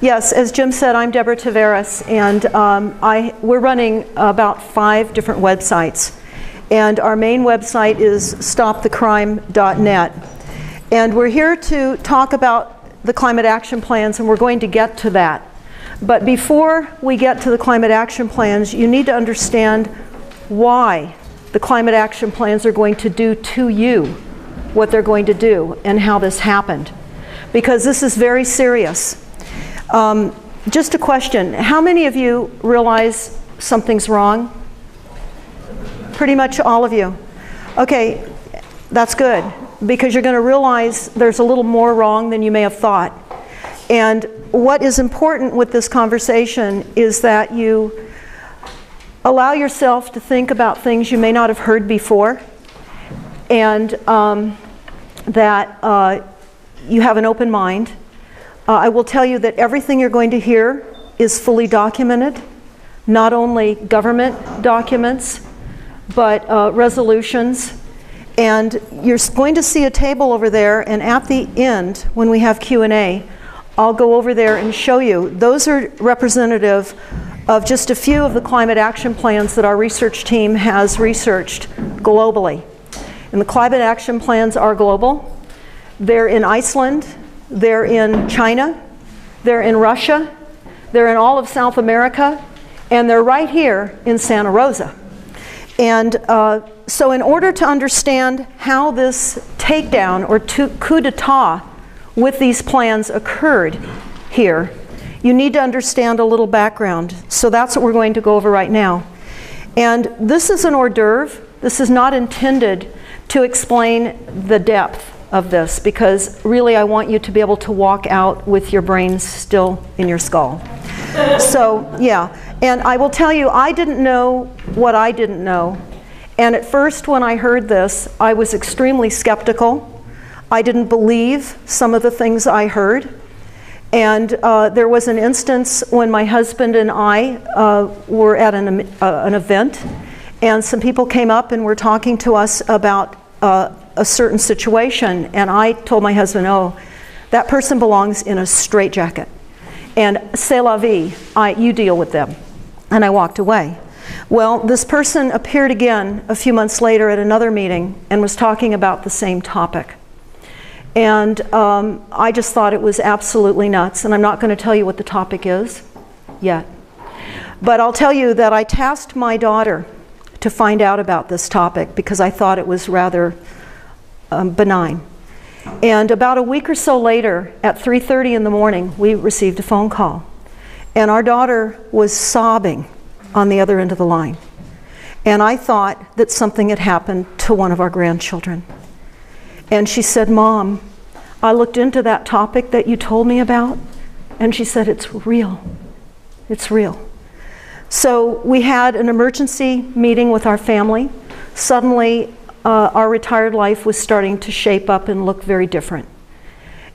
Yes, as Jim said, I'm Deborah Taveras, and we're running about 5 different websites. And our main website is stopthecrime.net. And we're here to talk about the climate action plans, and we're going to get to that. But before we get to the climate action plans, you need to understand why the climate action plans are going to do to you what they're going to do and how this happened. Because this is very serious. Just a question, how many of you realize something's wrong? Pretty much all of you. Okay, that's good, because you're going to realize there's a little more wrong than you may have thought. And what is important with this conversation is that you allow yourself to think about things you may not have heard before, and that you have an open mind. I will tell you that everything you're going to hear is fully documented, not only government documents, but resolutions. And you're going to see a table over there, and at the end, when we have Q&A, I'll go over there and show you. Those are representative of just a few of the climate action plans that our research team has researched globally. And the climate action plans are global. They're in Iceland, they're in China, they're in Russia, they're in all of South America, and they're right here in Santa Rosa. And so in order to understand how this takedown or coup d'etat with these plans occurred here, you need to understand a little background. So that's what we're going to go over right now. And this is an hors d'oeuvre. This is not intended to explain the depth of this, because really I want you to be able to walk out with your brains still in your skull. So yeah, and I will tell you, I didn't know what I didn't know. And at first when I heard this, I was extremely skeptical. I didn't believe some of the things I heard. And there was an instance when my husband and I were at an event, and some people came up and were talking to us about a certain situation, and I told my husband, oh, that person belongs in a straitjacket, and c'est la vie, you deal with them. And I walked away. Well, this person appeared again a few months later at another meeting and was talking about the same topic. And I just thought it was absolutely nuts, and I'm not going to tell you what the topic is yet. But I'll tell you that I tasked my daughter to find out about this topic because I thought it was rather benign. And about a week or so later, at 3:30 in the morning, we received a phone call. And our daughter was sobbing on the other end of the line. And I thought that something had happened to one of our grandchildren. And she said, Mom, I looked into that topic that you told me about, and she said, it's real. It's real. So we had an emergency meeting with our family. Suddenly, our retired life was starting to shape up and look very different.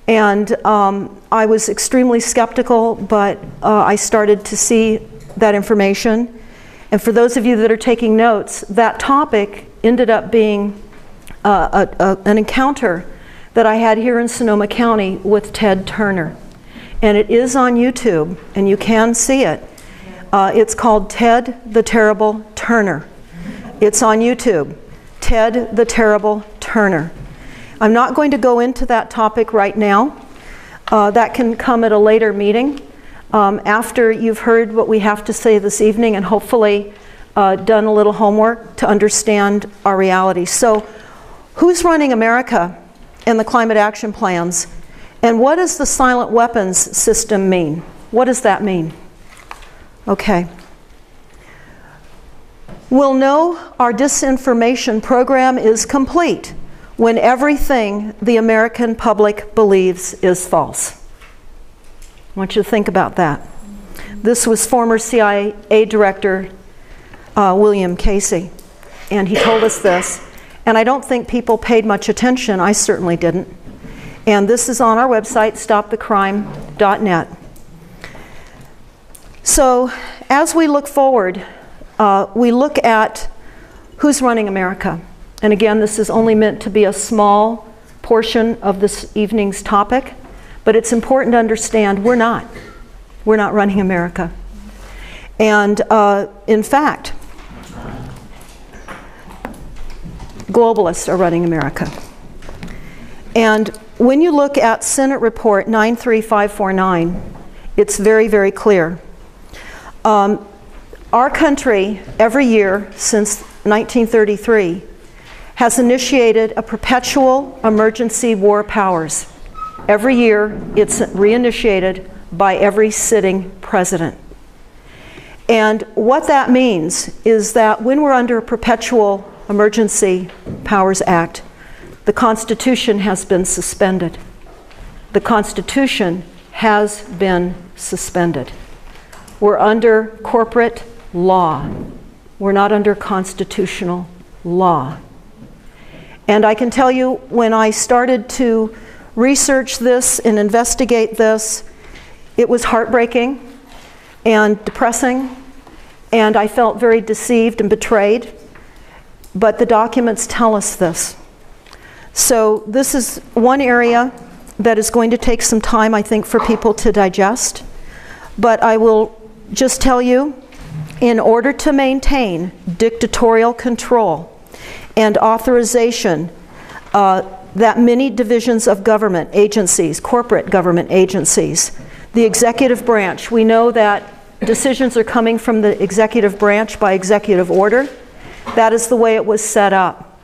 And I was extremely skeptical, but I started to see that information. And for those of you that are taking notes, that topic ended up being an encounter that I had here in Sonoma County with Ted Turner. And it is on YouTube, and you can see it. It's called Ted the Terrible Turner. It's on YouTube. Ted the Terrible Turner. I'm not going to go into that topic right now. That can come at a later meeting after you've heard what we have to say this evening and hopefully done a little homework to understand our reality. So who's running America and the climate action plans? And what does the silent weapons system mean? What does that mean? Okay. We'll know our disinformation program is complete when everything the American public believes is false. I want you to think about that. This was former CIA Director William Casey, and he told us this. And I don't think people paid much attention. I certainly didn't. And this is on our website, stopthecrime.net. So as we look forward, we look at who's running America. And again, this is only meant to be a small portion of this evening's topic, but it's important to understand we're not. We're not running America. And in fact, globalists are running America. And when you look at Senate Report 93549, it's very, very clear. Our country, every year since 1933, has initiated a perpetual emergency war powers. Every year, it's reinitiated by every sitting president. And what that means is that when we're under a perpetual Emergency Powers Act, the Constitution has been suspended. The Constitution has been suspended. We're under corporate law. We're not under constitutional law. And I can tell you, when I started to research this and investigate this, it was heartbreaking and depressing, and I felt very deceived and betrayed. But the documents tell us this. So this is one area that is going to take some time, I think, for people to digest. But I will just tell you, in order to maintain dictatorial control and authorization that many divisions of government agencies, corporate government agencies, the executive branch, we know that decisions are coming from the executive branch by executive order. That is the way it was set up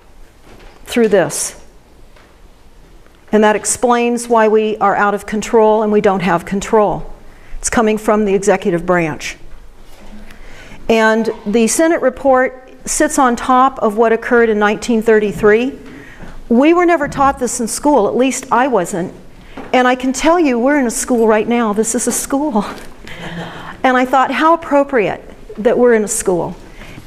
through this. And that explains why we are out of control and we don't have control. It's coming from the executive branch. And the Senate report sits on top of what occurred in 1933. We were never taught this in school, at least I wasn't. And I can tell you, we're in a school right now. This is a school. And I thought, how appropriate that we're in a school.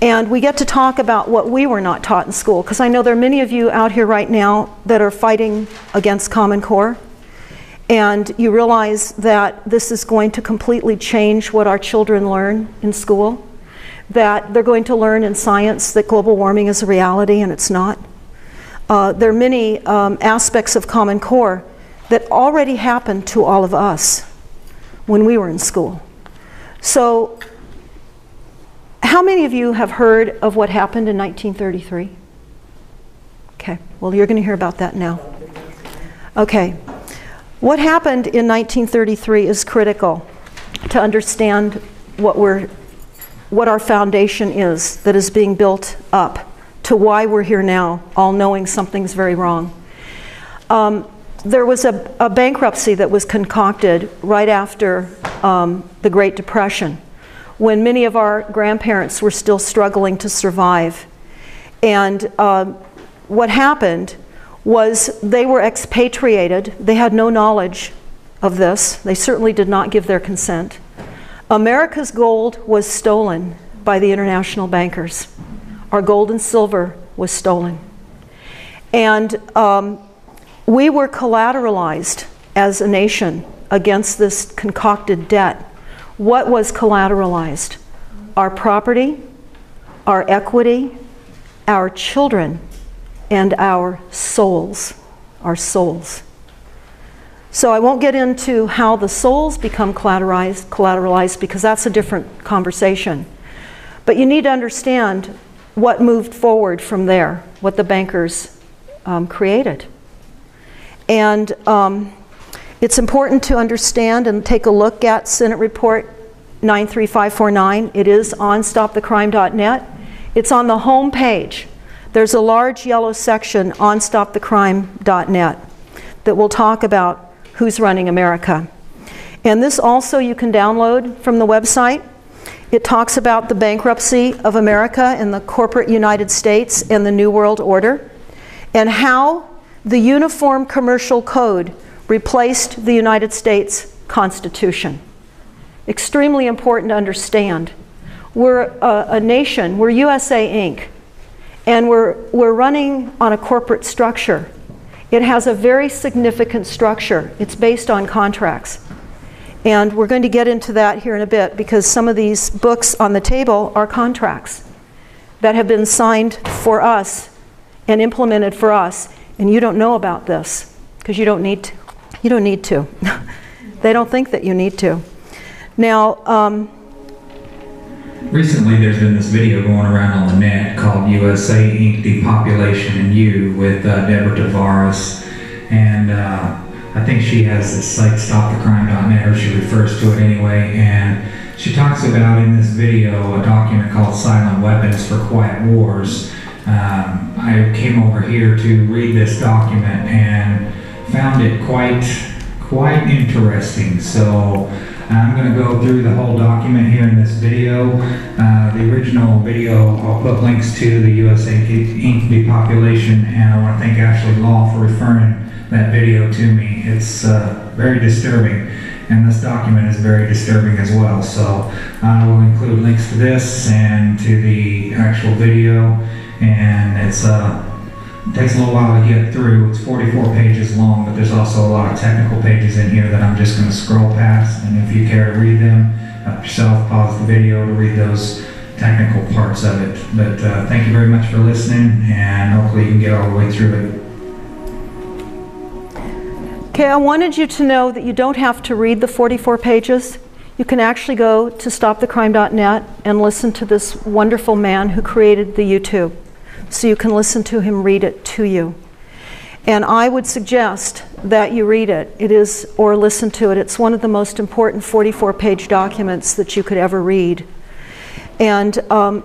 And we get to talk about what we were not taught in school, because I know there are many of you out here right now that are fighting against Common Core. And you realize that this is going to completely change what our children learn in school. That they're going to learn in science that global warming is a reality, and it's not. There are many aspects of Common Core that already happened to all of us when we were in school. So, how many of you have heard of what happened in 1933? Okay, well, you're going to hear about that now. Okay, what happened in 1933 is critical to understand what our foundation is that is being built up to why we're here now, all knowing something's very wrong. There was a bankruptcy that was concocted right after the Great Depression, when many of our grandparents were still struggling to survive. And what happened was they were expatriated. They had no knowledge of this. They certainly did not give their consent. America's gold was stolen by the international bankers. Our gold and silver was stolen. And we were collateralized as a nation against this concocted debt. What was collateralized? Our property, our equity, our children, and our souls. Our souls. So I won't get into how the souls become collateralized because that's a different conversation. But you need to understand what moved forward from there, what the bankers created. And it's important to understand and take a look at Senate Report 93549. It is on stopthecrime.net. It's on the home page. There's a large yellow section on stopthecrime.net that will talk about who's running America. And this also you can download from the website. It talks about the bankruptcy of America and the corporate United States and the New World Order, and how the Uniform Commercial Code replaced the United States Constitution. Extremely important to understand. We're a nation, we're USA Inc., and we're running on a corporate structure. It has a very significant structure. It's based on contracts. And we're going to get into that here in a bit, because some of these books on the table are contracts that have been signed for us and implemented for us. And you don't know about this because you don't need to. You don't need to. They don't think that you need to. Now, recently there's been this video going around on the net called USA Inc. Depopulation and You with Deborah Tavares, and I think she has this site stopthecrime.net, or she refers to it anyway, and she talks about in this video a document called Silent Weapons for Quiet Wars. I came over here to read this document and found it quite interesting. So I'm going to go through the whole document here in this video. The original video, I'll put links to the USA Inc. Depopulation, and I want to thank Ashley Law for referring that video to me. It's very disturbing, and this document is very disturbing as well. So I will include links to this and to the actual video, and it takes a little while to get through. It's 44 pages long, but there's also a lot of technical pages in here that I'm just going to scroll past, and if you care to read them yourself, pause the video to read those technical parts of it. But thank you very much for listening, and hopefully you can get all the way through it. okay, I wanted you to know that you don't have to read the 44 pages. You can actually go to stopthecrime.net and listen to this wonderful man who created the YouTube. So you can listen to him read it to you. And I would suggest that you read it. It is, or listen to it. It's one of the most important 44-page documents that you could ever read. And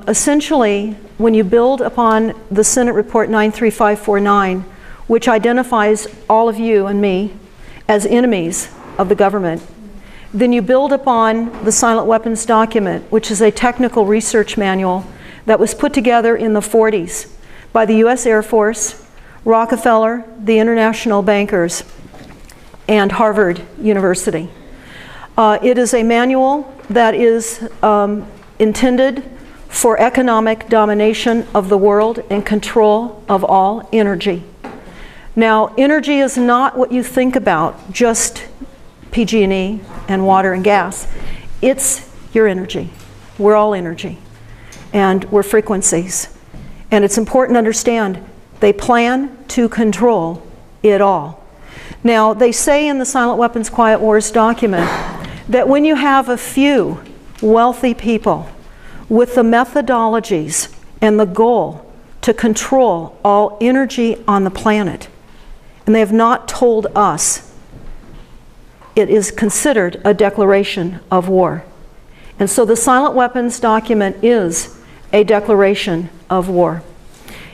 essentially, when you build upon the Senate Report 93549, which identifies all of you and me as enemies of the government, then you build upon the Silent Weapons document, which is a technical research manual that was put together in the 40s by the US Air Force, Rockefeller, the international bankers, and Harvard University. It is a manual that is intended for economic domination of the world and control of all energy. Now, energy is not what you think about, just PG&E and water and gas. It's your energy. We're all energy, and we're frequencies. And it's important to understand they plan to control it all. Now, they say in the Silent Weapons Quiet Wars document that when you have a few wealthy people with the methodologies and the goal to control all energy on the planet, and they have not told us, it is considered a declaration of war. And so the Silent Weapons document is a declaration of war.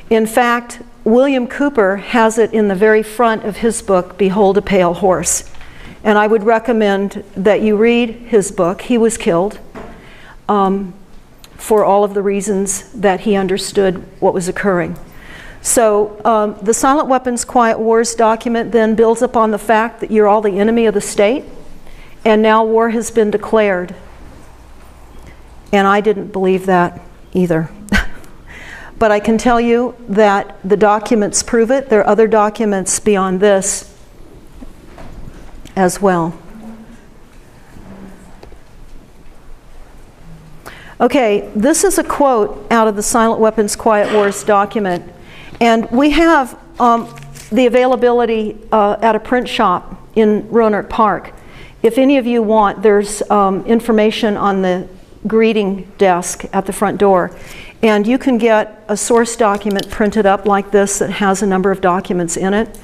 In fact, William Cooper has it in the very front of his book, Behold a Pale Horse. And I would recommend that you read his book. He was killed for all of the reasons that he understood what was occurring. So the Silent Weapons Quiet Wars document then builds upon the fact that you're all the enemy of the state, and now war has been declared. And I didn't believe that either. But I can tell you that the documents prove it. There are other documents beyond this as well. Okay, this is a quote out of the Silent Weapons Quiet Wars document. And we have the availability at a print shop in Roanoke Park. If any of you want, there's information on the greeting desk at the front door. And you can get a source document printed up like this that has a number of documents in it.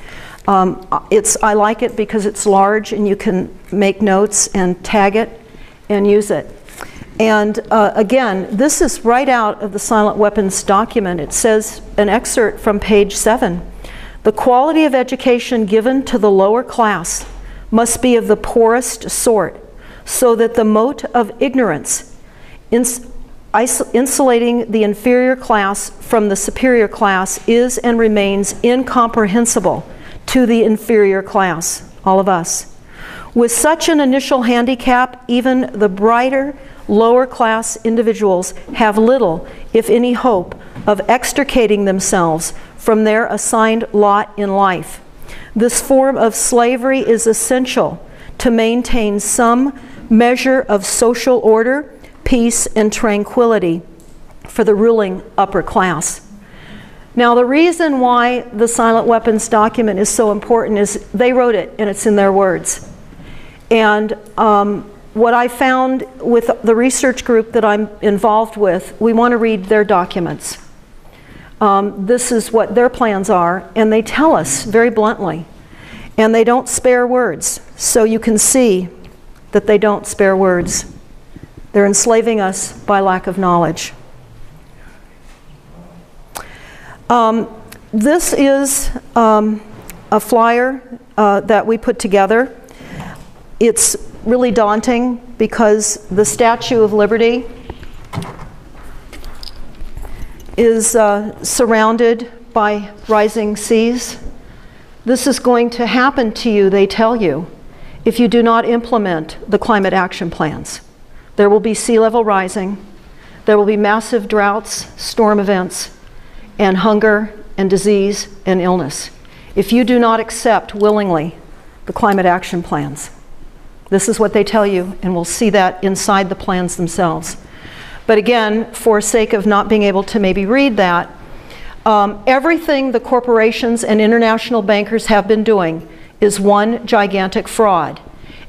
I like it because it's large and you can make notes and tag it and use it. And again, this is right out of the Silent Weapons document. It says, an excerpt from page 7, "The quality of education given to the lower class must be of the poorest sort, so that the mote of ignorance, insulating the inferior class from the superior class, is and remains incomprehensible to the inferior class," all of us. "With such an initial handicap, even the brighter, lower class individuals have little, if any, hope of extricating themselves from their assigned lot in life. This form of slavery is essential to maintain some measure of social order, peace, and tranquility for the ruling upper class." Now, the reason why the Silent Weapons document is so important is they wrote it, and it's in their words. And what I found with the research group that I'm involved with, we want to read their documents. This is what their plans are, and they tell us very bluntly. And they don't spare words, so you can see that they don't spare words. They're enslaving us by lack of knowledge. This is a flyer that we put together. It's really daunting because the Statue of Liberty is surrounded by rising seas. This is going to happen to you, they tell you, if you do not implement the climate action plans. There will be sea level rising, there will be massive droughts, storm events, and hunger and disease and illness. If you do not accept willingly the climate action plans. This is what they tell you, and we'll see that inside the plans themselves. But again, for sake of not being able to maybe read that, everything the corporations and international bankers have been doing is one gigantic fraud,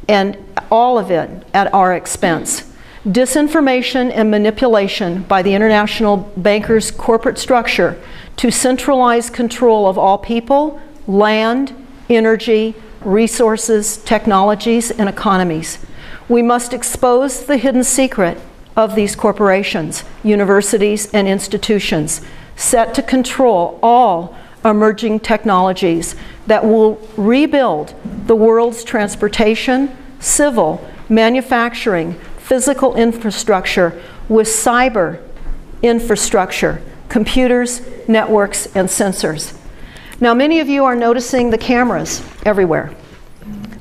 and all of it at our expense. Disinformation and manipulation by the international bankers' corporate structure to centralize control of all people, land, energy, resources, technologies, and economies. We must expose the hidden secret of these corporations, universities, and institutions set to control all emerging technologies that will rebuild the world's transportation, civil, manufacturing, physical infrastructure with cyber infrastructure, computers, networks, and sensors. Now, many of you are noticing the cameras everywhere.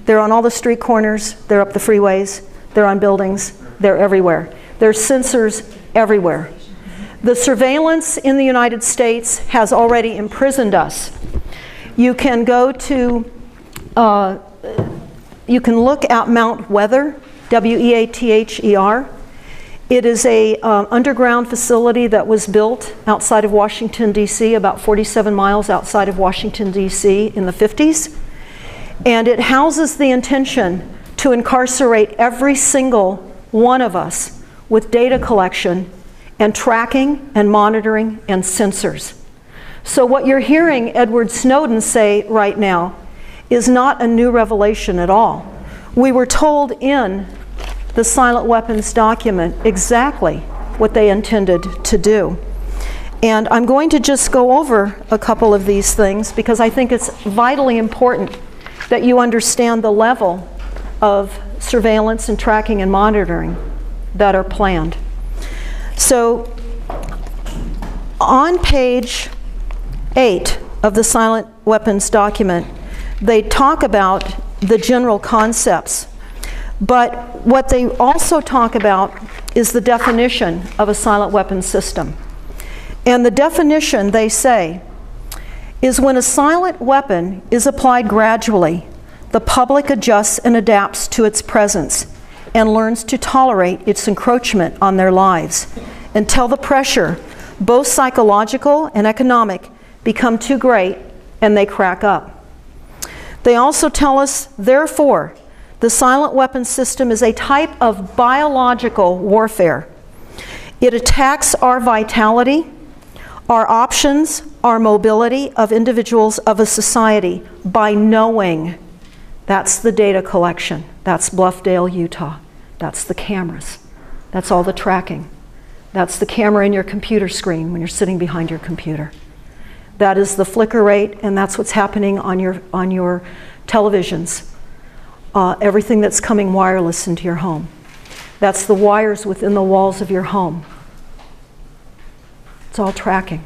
They're on all the street corners, they're up the freeways, they're on buildings, they're everywhere. There's sensors everywhere. The surveillance in the United States has already imprisoned us. You can go to, you can look at Mount Weather, W-E-A-T-H-E-R. It is a underground facility that was built outside of Washington, D.C., about 47 miles outside of Washington, D.C. in the 50s. And it houses the intention to incarcerate every single one of us with data collection and tracking and monitoring and sensors. So what you're hearing Edward Snowden say right now is not a new revelation at all. We were told in the Silent Weapons document exactly what they intended to do. And I'm going to just go over a couple of these things because I think it's vitally important that you understand the level of surveillance and tracking and monitoring that are planned. So on page 8 of the Silent Weapons document, they talk about the general concepts. But what they also talk about is the definition of a silent weapons system. And the definition, they say, is when a silent weapon is applied gradually, the public adjusts and adapts to its presence and learns to tolerate its encroachment on their lives until the pressure, both psychological and economic, become too great and they crack up. They also tell us, therefore, the silent weapons system is a type of biological warfare. It attacks our vitality, our options, our mobility of individuals of a society by knowing. That's the data collection. That's Bluffdale, Utah. That's the cameras. That's all the tracking. That's the camera in your computer screen when you're sitting behind your computer. That is the flicker rate, and that's what's happening on your televisions. Everything that's coming wireless into your home. That's the wires within the walls of your home. It's all tracking.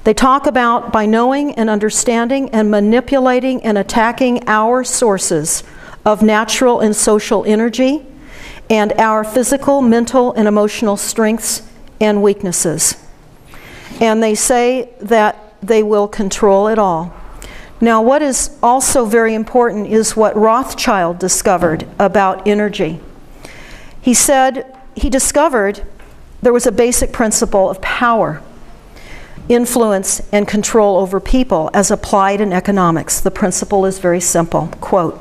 They talk about by knowing and understanding and manipulating and attacking our sources of natural and social energy and our physical, mental, and emotional strengths and weaknesses. And they say that they will control it all. Now, what is also very important is what Rothschild discovered about energy. He said he discovered there was a basic principle of power, influence, and control over people as applied in economics. The principle is very simple. Quote,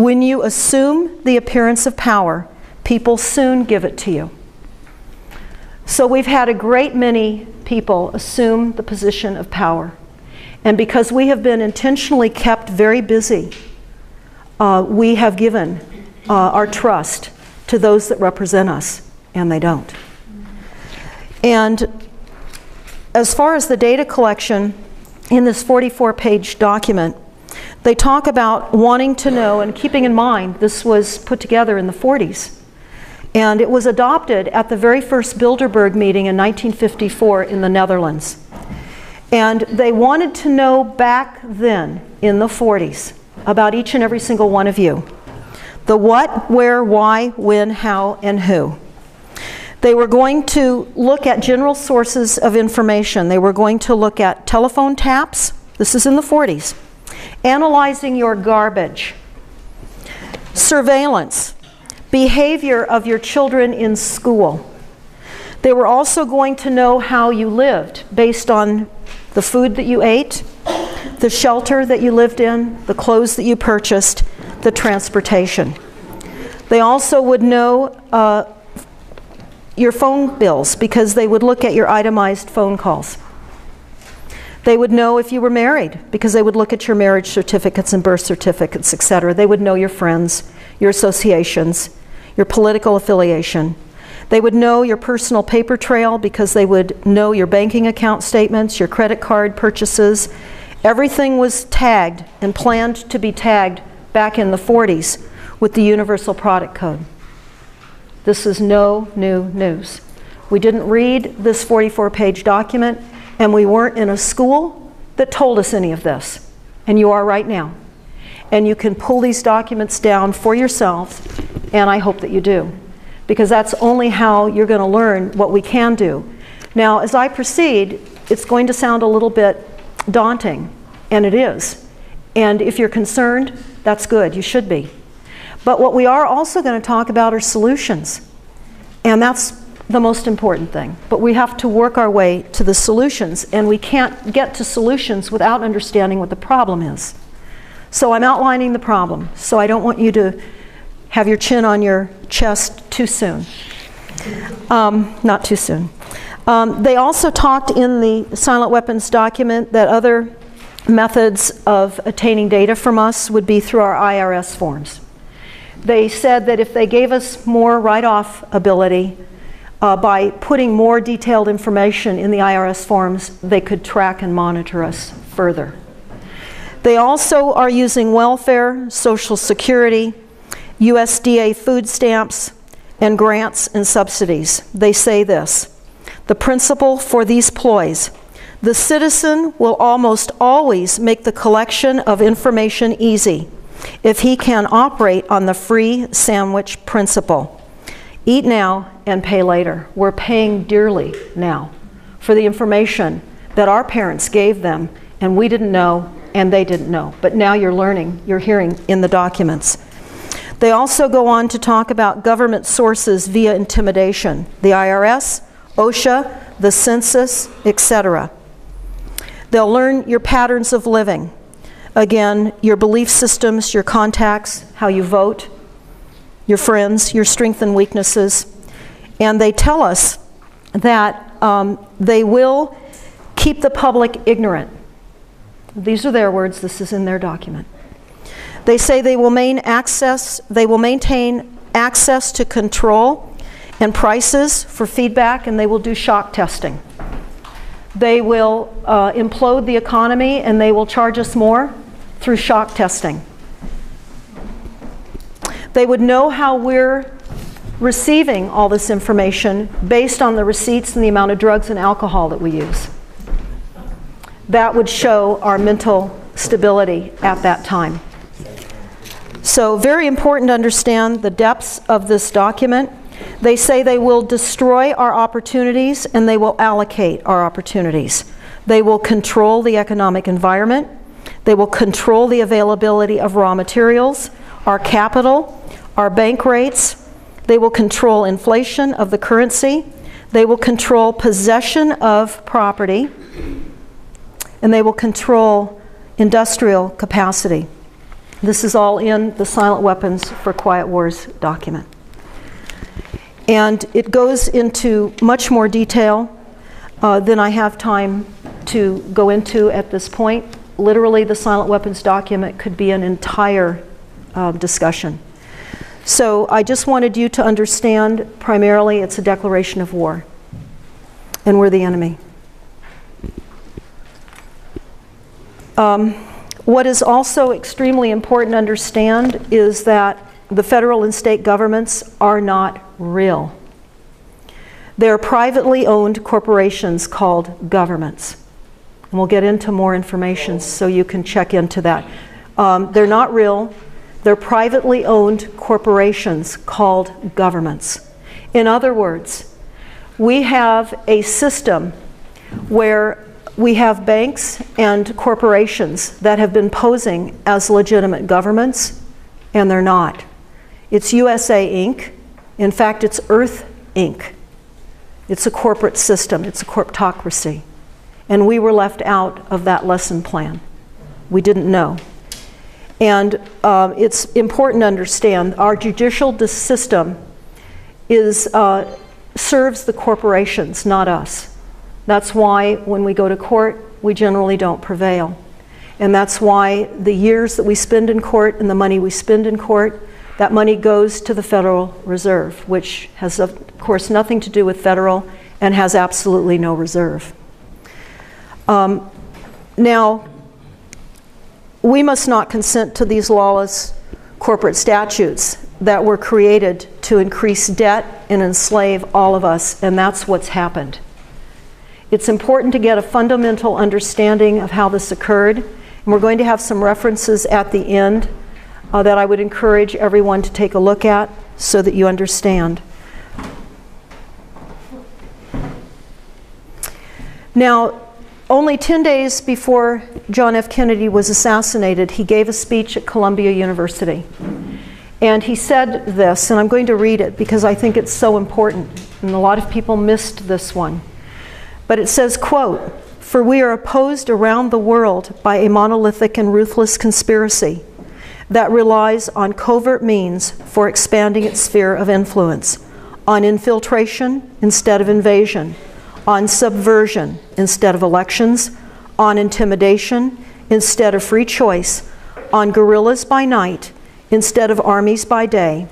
When you assume the appearance of power, people soon give it to you. So we've had a great many people assume the position of power. And because we have been intentionally kept very busy, we have given our trust to those that represent us, and they don't. And as far as the data collection in this 44-page document, they talk about wanting to know, and keeping in mind this was put together in the 40s. And it was adopted at the very first Bilderberg meeting in 1954 in the Netherlands. And they wanted to know back then, in the 40s, about each and every single one of you. The what, where, why, when, how, and who. They were going to look at general sources of information. They were going to look at telephone taps. This is in the 40s. Analyzing your garbage. Surveillance. Behavior of your children in school. They were also going to know how you lived based on the food that you ate, the shelter that you lived in, the clothes that you purchased, the transportation. They also would know your phone bills because they would look at your itemized phone calls. They would know if you were married because they would look at your marriage certificates and birth certificates, etc. They would know your friends, your associations, your political affiliation. They would know your personal paper trail because they would know your banking account statements, your credit card purchases. Everything was tagged and planned to be tagged back in the 40s with the Universal Product Code. This is no new news. We didn't read this 44-page document, and we weren't in a school that told us any of this. And you are right now. And you can pull these documents down for yourself, and I hope that you do, because that's only how you're going to learn what we can do. Now, as I proceed, it's going to sound a little bit daunting, and it is. And if you're concerned, that's good. You should be. But what we are also going to talk about are solutions. And that's the most important thing. But we have to work our way to the solutions, and we can't get to solutions without understanding what the problem is. So I'm outlining the problem, so I don't want you to have your chin on your chest too soon. Not too soon. They also talked in the silent weapons document that other methods of attaining data from us would be through our IRS forms. They said that if they gave us more write-off ability by putting more detailed information in the IRS forms, they could track and monitor us further. They also are using welfare, Social Security, USDA food stamps, and grants and subsidies. They say this: the principle for these ploys: the citizen will almost always make the collection of information easy if he can operate on the free sandwich principle. Eat now and pay later. We're paying dearly now for the information that our parents gave them, and we didn't know and they didn't know. But now you're learning, you're hearing in the documents. They also go on to talk about government sources via intimidation: the IRS, OSHA, the census, etc. They'll learn your patterns of living. Again, your belief systems, your contacts, how you vote, your friends, your strengths and weaknesses. And they tell us that they will keep the public ignorant. These are their words. This is in their document. They say they will maintain access to control and prices for feedback, and they will do shock testing. They will implode the economy, and they will charge us more through shock testing. They would know how we're receiving all this information based on the receipts and the amount of drugs and alcohol that we use. That would show our mental stability at that time. So very important to understand the depths of this document. They say they will destroy our opportunities and they will allocate our opportunities. They will control the economic environment. They will control the availability of raw materials, our capital, our bank rates. They will control inflation of the currency. They will control possession of property. And they will control industrial capacity. This is all in the Silent Weapons for Quiet Wars document. And it goes into much more detail than I have time to go into at this point. Literally, the Silent Weapons document could be an entire discussion. So I just wanted you to understand, primarily, it's a declaration of war, and we're the enemy. What is also extremely important to understand is that the federal and state governments are not real. They're privately owned corporations called governments. And we'll get into more information so you can check into that. They're not real. They're privately owned corporations called governments. In other words, we have a system where we have banks and corporations that have been posing as legitimate governments, and they're not. It's USA Inc. In fact, it's Earth Inc. It's a corporate system. It's a corporatocracy. And we were left out of that lesson plan. We didn't know. And it's important to understand our judicial system serves the corporations, not us. That's why when we go to court, we generally don't prevail. And that's why the years that we spend in court and the money we spend in court, that money goes to the Federal Reserve, which has, of course, nothing to do with federal and has absolutely no reserve. Now, we must not consent to these lawless corporate statutes that were created to increase debt and enslave all of us, and that's what's happened. It's important to get a fundamental understanding of how this occurred, and we're going to have some references at the end that I would encourage everyone to take a look at so that you understand. Now, only 10 days before John F. Kennedy was assassinated, he gave a speech at Columbia University. And he said this, and I'm going to read it because I think it's so important, and a lot of people missed this one. But it says, quote, "For we are opposed around the world by a monolithic and ruthless conspiracy that relies on covert means for expanding its sphere of influence, on infiltration instead of invasion, on subversion instead of elections, on intimidation instead of free choice, on guerrillas by night instead of armies by day.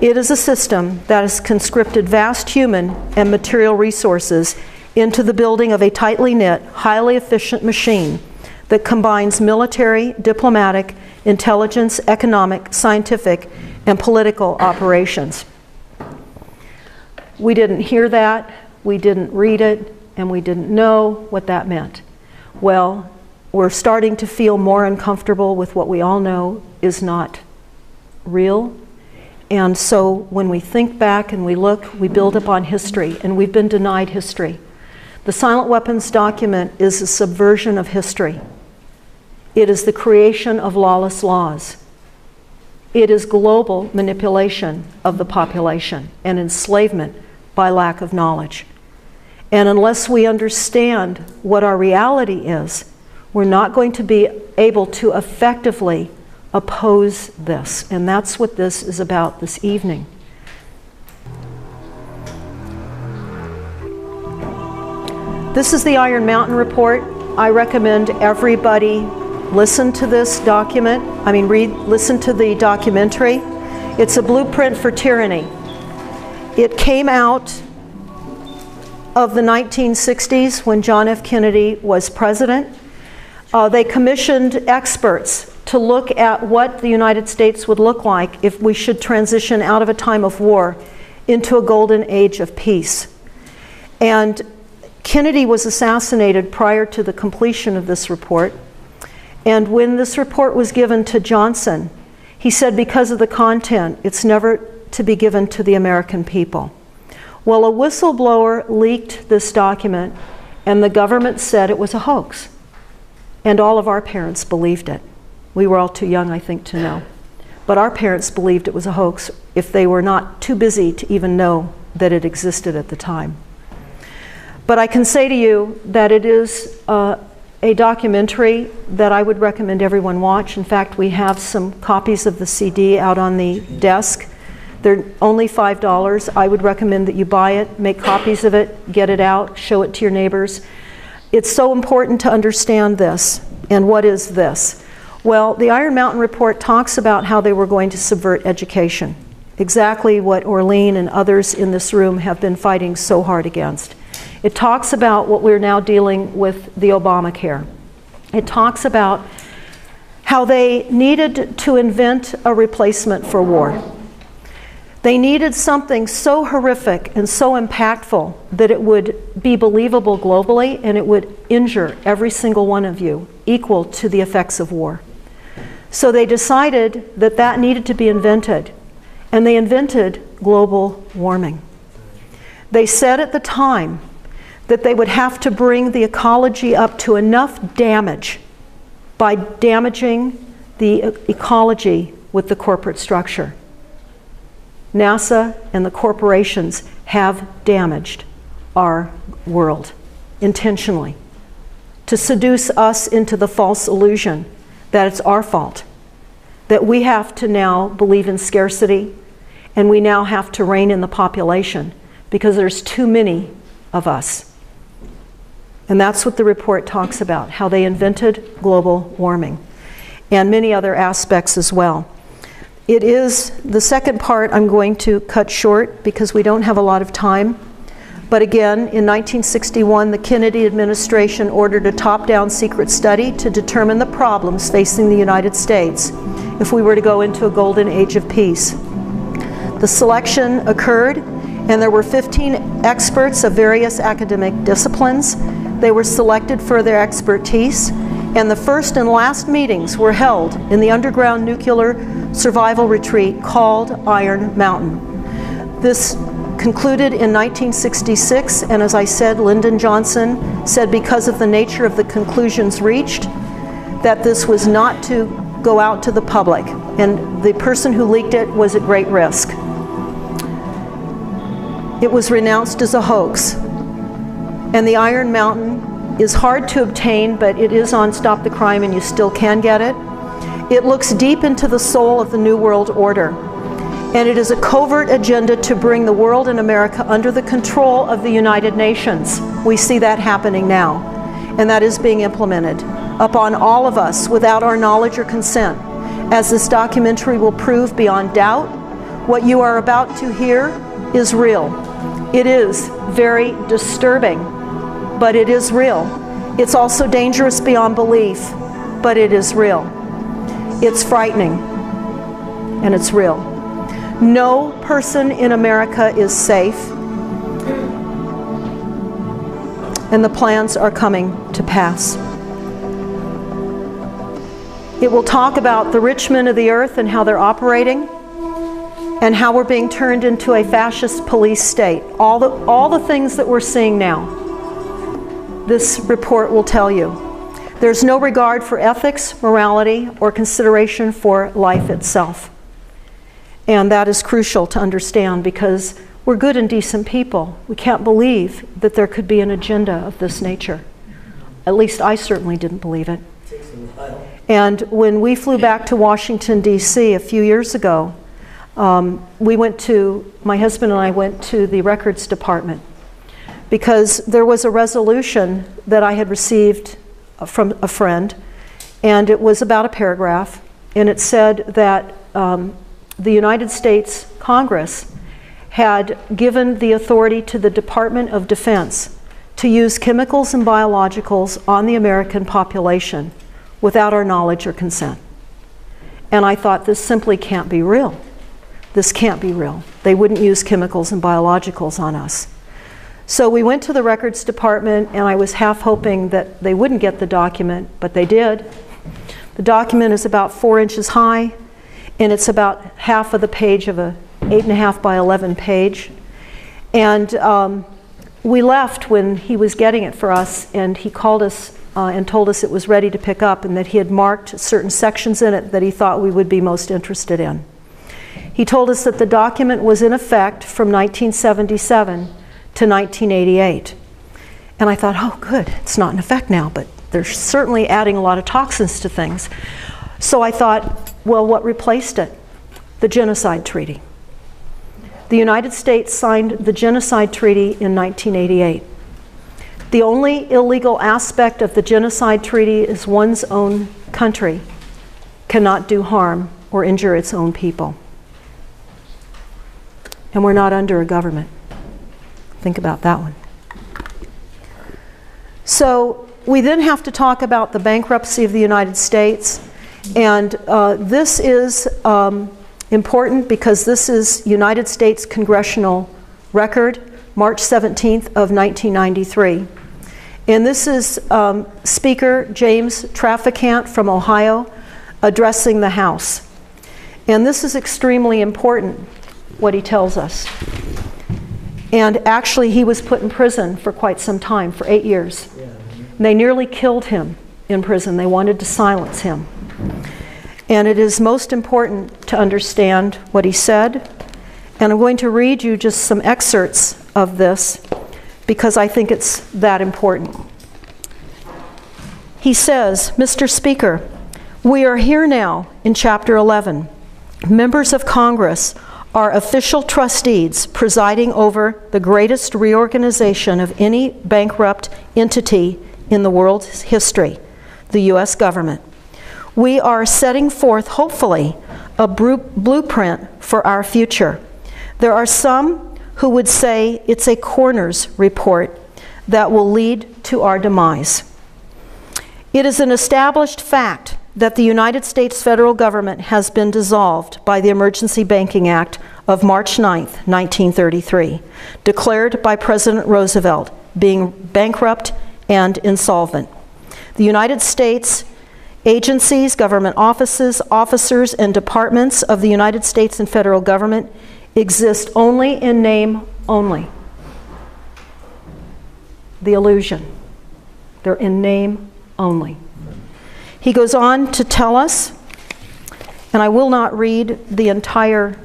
It is a system that has conscripted vast human and material resources into the building of a tightly knit, highly efficient machine that combines military, diplomatic, intelligence, economic, scientific, and political operations." We didn't hear that, we didn't read it, and we didn't know what that meant. Well, we're starting to feel more uncomfortable with what we all know is not real. And so when we think back and we look, we build upon history, and we've been denied history. The Silent Weapons document is a subversion of history. It is the creation of lawless laws. It is global manipulation of the population and enslavement by lack of knowledge. And unless we understand what our reality is, we're not going to be able to effectively oppose this. And that's what this is about this evening. This is the Iron Mountain Report. I recommend everybody listen to this document. Listen to the documentary. It's a blueprint for tyranny. It came out of the 1960s when John F. Kennedy was president. They commissioned experts to look at what the United States would look like if we should transition out of a time of war into a golden age of peace. And Kennedy was assassinated prior to the completion of this report. And when this report was given to Johnson, he said because of the content, it's never to be given to the American people. Well, a whistleblower leaked this document, and the government said it was a hoax. And all of our parents believed it. We were all too young, I think, to know. But our parents believed it was a hoax if they were not too busy to even know that it existed at the time. But I can say to you that it is a a documentary that I would recommend everyone watch. In fact, we have some copies of the CD out on the desk. They're only $5. I would recommend that you buy it, make copies of it, get it out, show it to your neighbors. It's so important to understand this. And what is this? Well, the Iron Mountain Report talks about how they were going to subvert education. Exactly what Orlene and others in this room have been fighting so hard against. It talks about what we're now dealing with the Obamacare. It talks about how they needed to invent a replacement for war. They needed something so horrific and so impactful that it would be believable globally and it would injure every single one of you, equal to the effects of war. So they decided that that needed to be invented, and they invented global warming. They said at the time that they would have to bring the ecology up to enough damage by damaging the ecology with the corporate structure. NASA and the corporations have damaged our world intentionally to seduce us into the false illusion that it's our fault, that we have to now believe in scarcity and we now have to rein in the population because there's too many of us. And that's what the report talks about, how they invented global warming and many other aspects as well. It is the second part I'm going to cut short because we don't have a lot of time. But again, in 1961, the Kennedy administration ordered a top-down secret study to determine the problems facing the United States if we were to go into a golden age of peace. The selection occurred, and there were 15 experts of various academic disciplines. They were selected for their expertise, and the first and last meetings were held in the underground nuclear survival retreat called Iron Mountain. This concluded in 1966, and as I said, Lyndon Johnson said because of the nature of the conclusions reached, that this was not to go out to the public, and the person who leaked it was at great risk. It was renounced as a hoax, and the Iron Mountain is hard to obtain, but it is on Stop the Crime and you still can get it. It looks deep into the soul of the New World Order, and it is a covert agenda to bring the world and America under the control of the United Nations. We see that happening now, and that is being implemented upon all of us without our knowledge or consent. As this documentary will prove beyond doubt, what you are about to hear is real. It is very disturbing, but it is real. It's also dangerous beyond belief, but it is real. It's frightening, and it's real. No person in America is safe, and the plans are coming to pass. It will talk about the rich men of the earth and how they're operating, and how we're being turned into a fascist police state. All the things that we're seeing now, this report will tell you. There's no regard for ethics, morality, or consideration for life itself. And that is crucial to understand because we're good and decent people. We can't believe that there could be an agenda of this nature. At least I certainly didn't believe it. And when we flew back to Washington, D.C. a few years ago, my husband and I went to the records department because there was a resolution that I had received from a friend, and it was about a paragraph, and it said that the United States Congress had given the authority to the Department of Defense to use chemicals and biologicals on the American population without our knowledge or consent. And I thought, this simply can't be real. This can't be real. They wouldn't use chemicals and biologicals on us. So we went to the records department, and I was half hoping that they wouldn't get the document, but they did. The document is about 4 inches high, and it's about half of the page of a 8.5 by 11 page. And we left when he was getting it for us, and he called us and told us it was ready to pick up and that he had marked certain sections in it that he thought we would be most interested in. He told us that the document was in effect from 1977 to 1988. And I thought, oh good, it's not in effect now, but They're certainly adding a lot of toxins to things. So I thought, well, what replaced it? The Genocide Treaty. The United States signed the Genocide Treaty in 1988. The only illegal aspect of the Genocide Treaty is one's own country cannot do harm or injure its own people. And we're not under a government. Think about that one. So we then have to talk about the bankruptcy of the United States. And this is important because this is United States congressional record, March 17th of 1993. And this is Speaker James Traficant from Ohio addressing the House. And this is extremely important, what he tells us. And actually, he was put in prison for quite some time, for 8 years. And they nearly killed him in prison. They wanted to silence him. And it is most important to understand what he said. And I'm going to read you just some excerpts of this because I think it's that important. He says, Mr. Speaker, we are here now in Chapter 11. Members of Congress are official trustees presiding over the greatest reorganization of any bankrupt entity in the world's history, the U.S. government. We are setting forth, hopefully, a blueprint for our future. There are some who would say it's a coroner's report that will lead to our demise. It is an established fact that the United States federal government has been dissolved by the Emergency Banking Act of March 9th, 1933, declared by President Roosevelt, being bankrupt and insolvent. The United States agencies, government offices, officers, and departments of the United States and federal government exist only in name only. The illusion. They're in name only. He goes on to tell us, and I will not read the entire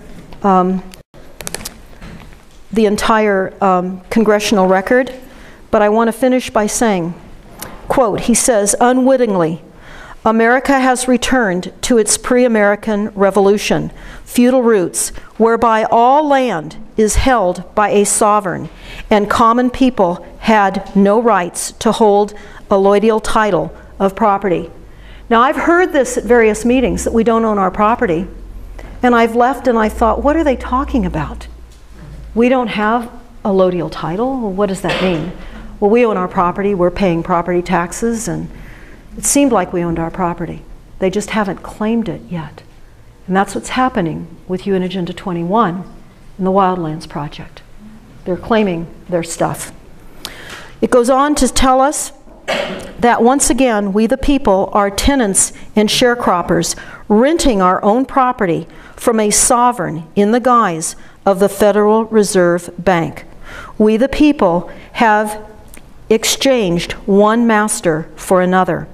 congressional record, but I want to finish by saying, quote, he says, unwittingly, America has returned to its pre-American Revolution, feudal roots, whereby all land is held by a sovereign, and common people had no rights to hold a allodial title of property. Now, I've heard this at various meetings, that we don't own our property, and I've left and I thought, what are they talking about? We don't have a allodial title? Well, what does that mean? Well, we own our property, we're paying property taxes, and it seemed like we owned our property. They just haven't claimed it yet. And that's what's happening with UN Agenda 21 and the Wildlands Project. They're claiming their stuff. It goes on to tell us that once again, we the people are tenants and sharecroppers, renting our own property from a sovereign in the guise of the Federal Reserve Bank. We the people have exchanged one master for another.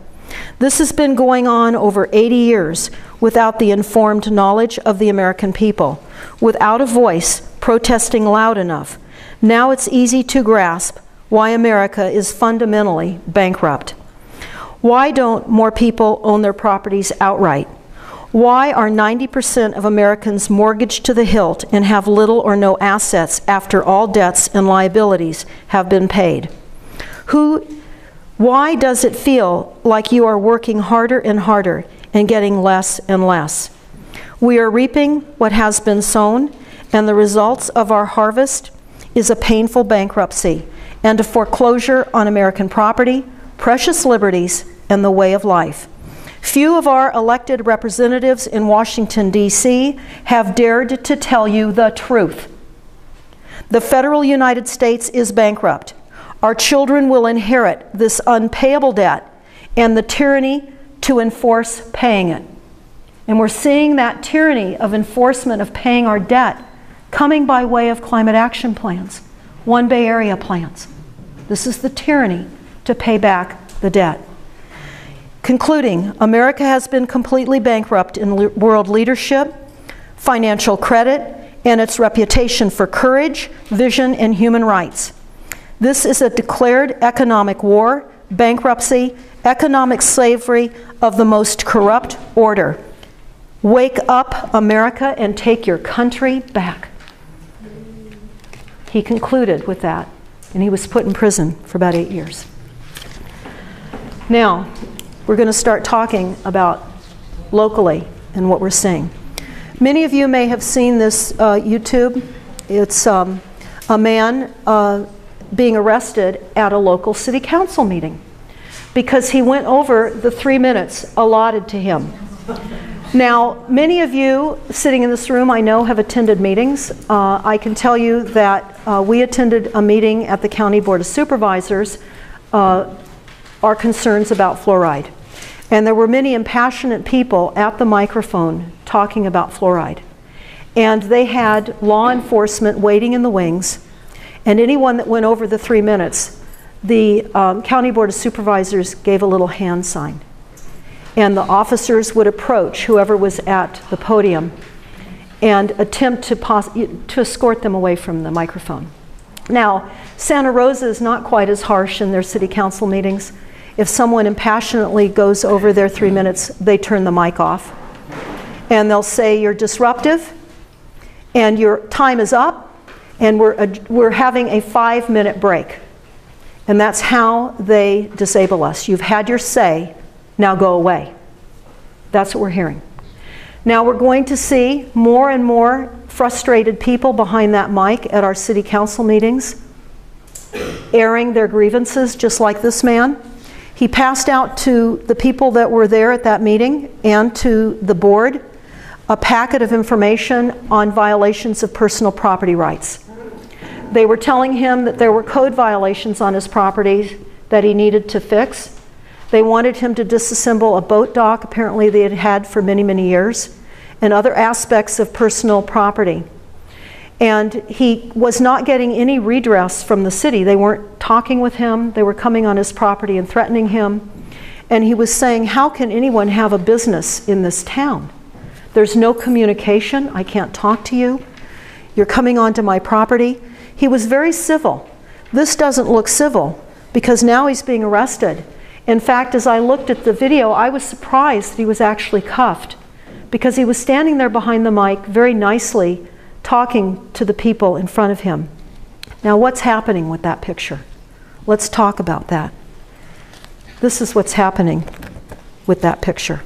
This has been going on over 80 years without the informed knowledge of the American people, without a voice protesting loud enough. Now it's easy to grasp why America is fundamentally bankrupt. Why don't more people own their properties outright? Why are 90% of Americans mortgaged to the hilt and have little or no assets after all debts and liabilities have been paid? Why does it feel like you are working harder and harder and getting less and less? We are reaping what has been sown, and the results of our harvest is a painful bankruptcy and a foreclosure on American property, precious liberties, and the way of life. Few of our elected representatives in Washington, D.C. have dared to tell you the truth. The federal United States is bankrupt. Our children will inherit this unpayable debt and the tyranny to enforce paying it. And we're seeing that tyranny of enforcement of paying our debt coming by way of climate action plans, One Bay Area plans. This is the tyranny to pay back the debt. Concluding, America has been completely bankrupt in world leadership, financial credit, and its reputation for courage, vision, and human rights. This is a declared economic war, bankruptcy, economic slavery of the most corrupt order. Wake up, America, and take your country back. He concluded with that, and he was put in prison for about 8 years. Now, we're going to start talking about locally and what we're seeing. Many of you may have seen this YouTube. It's a man being arrested at a local city council meeting because he went over the 3 minutes allotted to him. Now, many of you sitting in this room, I know, have attended meetings. I can tell you that we attended a meeting at the County Board of Supervisors, our concerns about fluoride. And there were many impassionate people at the microphone talking about fluoride. And they had law enforcement waiting in the wings. And anyone that went over the 3 minutes, the County Board of Supervisors gave a little hand sign. And the officers would approach whoever was at the podium and attempt to escort them away from the microphone. Now, Santa Rosa is not quite as harsh in their city council meetings. If someone impassionately goes over their 3 minutes, they turn the mic off. And they'll say, you're disruptive, and your time is up, and we're having a 5-minute break. And that's how they disable us. You've had your say, now go away. That's what we're hearing. Now we're going to see more and more frustrated people behind that mic at our city council meetings, airing their grievances just like this man. He passed out to the people that were there at that meeting and to the board a packet of information on violations of personal property rights. They were telling him that there were code violations on his property that he needed to fix. They wanted him to disassemble a boat dock, apparently they had had for many, many years, and other aspects of personal property. And he was not getting any redress from the city. They weren't talking with him. They were coming on his property and threatening him. And he was saying, how can anyone have a business in this town? There's no communication. I can't talk to you. You're coming onto my property. He was very civil. This doesn't look civil because now he's being arrested. In fact, as I looked at the video, I was surprised that he was actually cuffed because he was standing there behind the mic very nicely talking to the people in front of him. Now, what's happening with that picture? Let's talk about that. This is what's happening with that picture.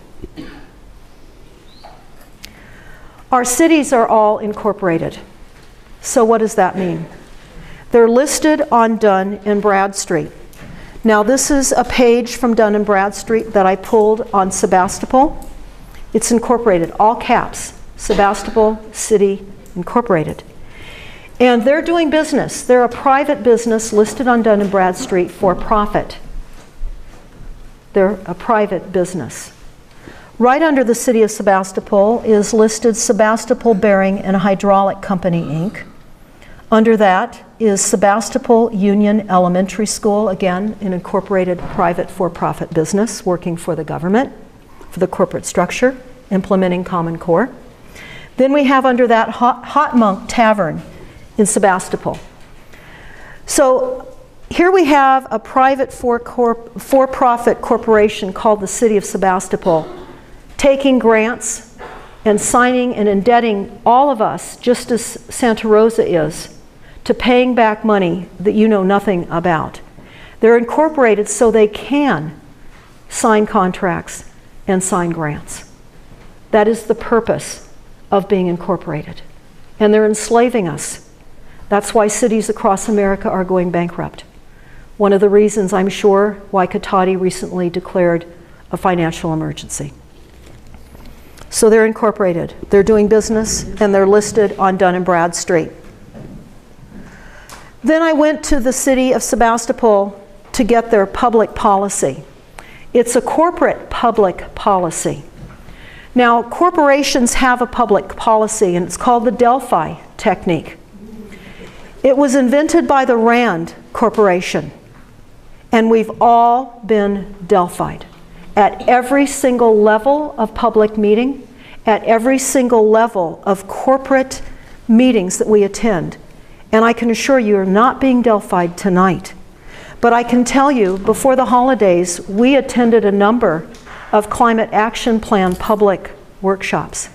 Our cities are all incorporated. So what does that mean? They're listed on Dun and Bradstreet. Now, this is a page from Dun & Bradstreet that I pulled on Sebastopol. It's incorporated, all caps, Sebastopol City Incorporated. And they're doing business. They're a private business listed on Dun & Bradstreet for profit. They're a private business. Right under the city of Sebastopol is listed Sebastopol Bearing and Hydraulic Company, Inc. Under that is Sebastopol Union Elementary School, again, an incorporated private for-profit business working for the government, for the corporate structure, implementing Common Core. Then we have under that Hot Monk Tavern in Sebastopol. So here we have a private for-profit corporation called the City of Sebastopol taking grants and signing and indebting all of us, just as Santa Rosa is, to paying back money that you know nothing about. They're incorporated so they can sign contracts and sign grants. That is the purpose of being incorporated. And they're enslaving us. That's why cities across America are going bankrupt. One of the reasons, I'm sure, why Cotati recently declared a financial emergency. So they're incorporated, they're doing business, and they're listed on Dun & Bradstreet. Then I went to the city of Sebastopol to get their public policy. It's a corporate public policy. Now, corporations have a public policy, and it's called the Delphi technique. It was invented by the Rand Corporation, and we've all been Delphied. At every single level of public meeting, at every single level of corporate meetings that we attend. And I can assure you, you're not being Delphied tonight. But I can tell you, before the holidays, we attended a number of Climate Action Plan public workshops.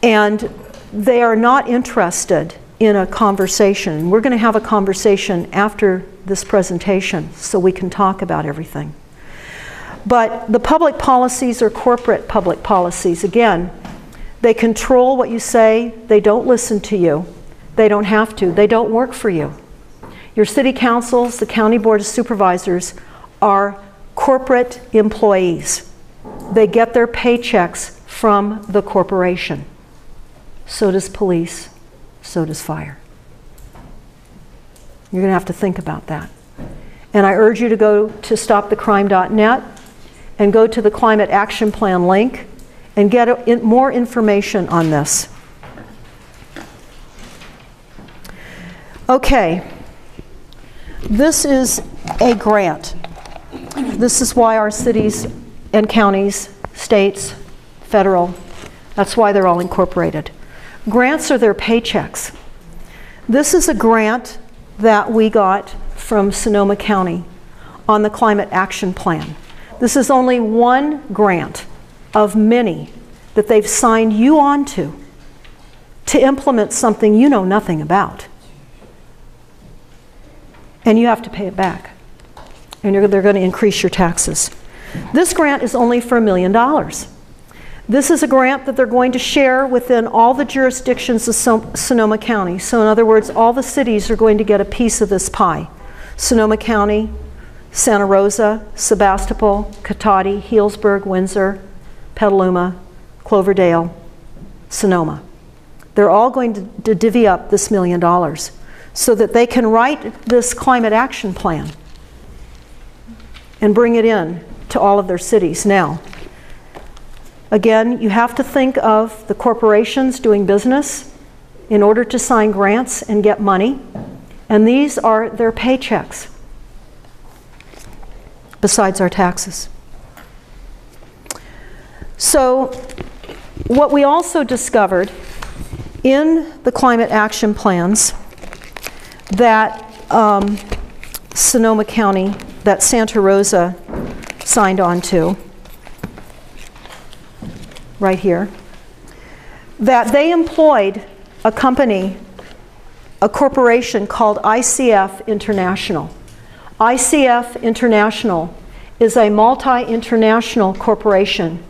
And they are not interested in a conversation. We're going to have a conversation after this presentation so we can talk about everything. But the public policies are corporate public policies. Again, they control what you say. They don't listen to you. They don't have to. They don't work for you. Your city councils, the county board of supervisors are corporate employees. They get their paychecks from the corporation. So does police. So does fire. You're going to have to think about that. And I urge you to go to stopthecrime.net and go to the Climate Action Plan link and get more information on this. Okay. This is a grant. This is why our cities and counties, states, federal, that's why they're all incorporated. Grants are their paychecks. This is a grant that we got from Sonoma County on the Climate Action Plan. This is only one grant of many that they've signed you on to implement something you know nothing about. And you have to pay it back. And they're going to increase your taxes. This grant is only for $1 million. This is a grant that they're going to share within all the jurisdictions of Sonoma County. So in other words, all the cities are going to get a piece of this pie. Sonoma County, Santa Rosa, Sebastopol, Cotati, Healdsburg, Windsor, Petaluma, Cloverdale, Sonoma. They're all going to divvy up this $1 million so that they can write this climate action plan and bring it in to all of their cities. Now, again, you have to think of the corporations doing business in order to sign grants and get money, and these are their paychecks, besides our taxes. So, what we also discovered in the climate action plans that Sonoma County, that Santa Rosa signed on to, right here, that they employed a company, a corporation called ICF International. ICF International is a multi-international corporation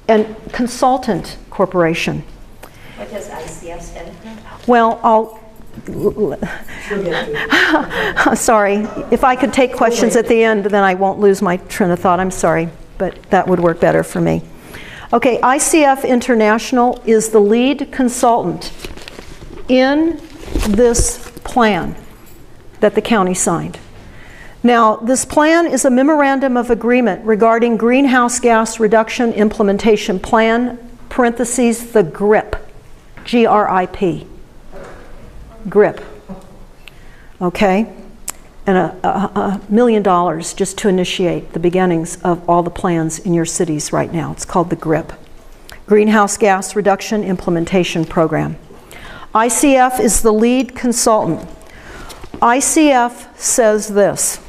and consultant corporation. What does ICF stand for? Well, sorry. If I could take questions at the end, then I won't lose my train of thought. I'm sorry, but that would work better for me. Okay, ICF International is the lead consultant in this plan that the county signed. Now, this plan is a memorandum of agreement regarding greenhouse gas reduction implementation plan, parentheses, the GRIP, G-R-I-P, GRIP, okay? And $1 million just to initiate the beginnings of all the plans in your cities right now. It's called the GRIP, Greenhouse Gas Reduction Implementation Program. ICF is the lead consultant. ICF says this,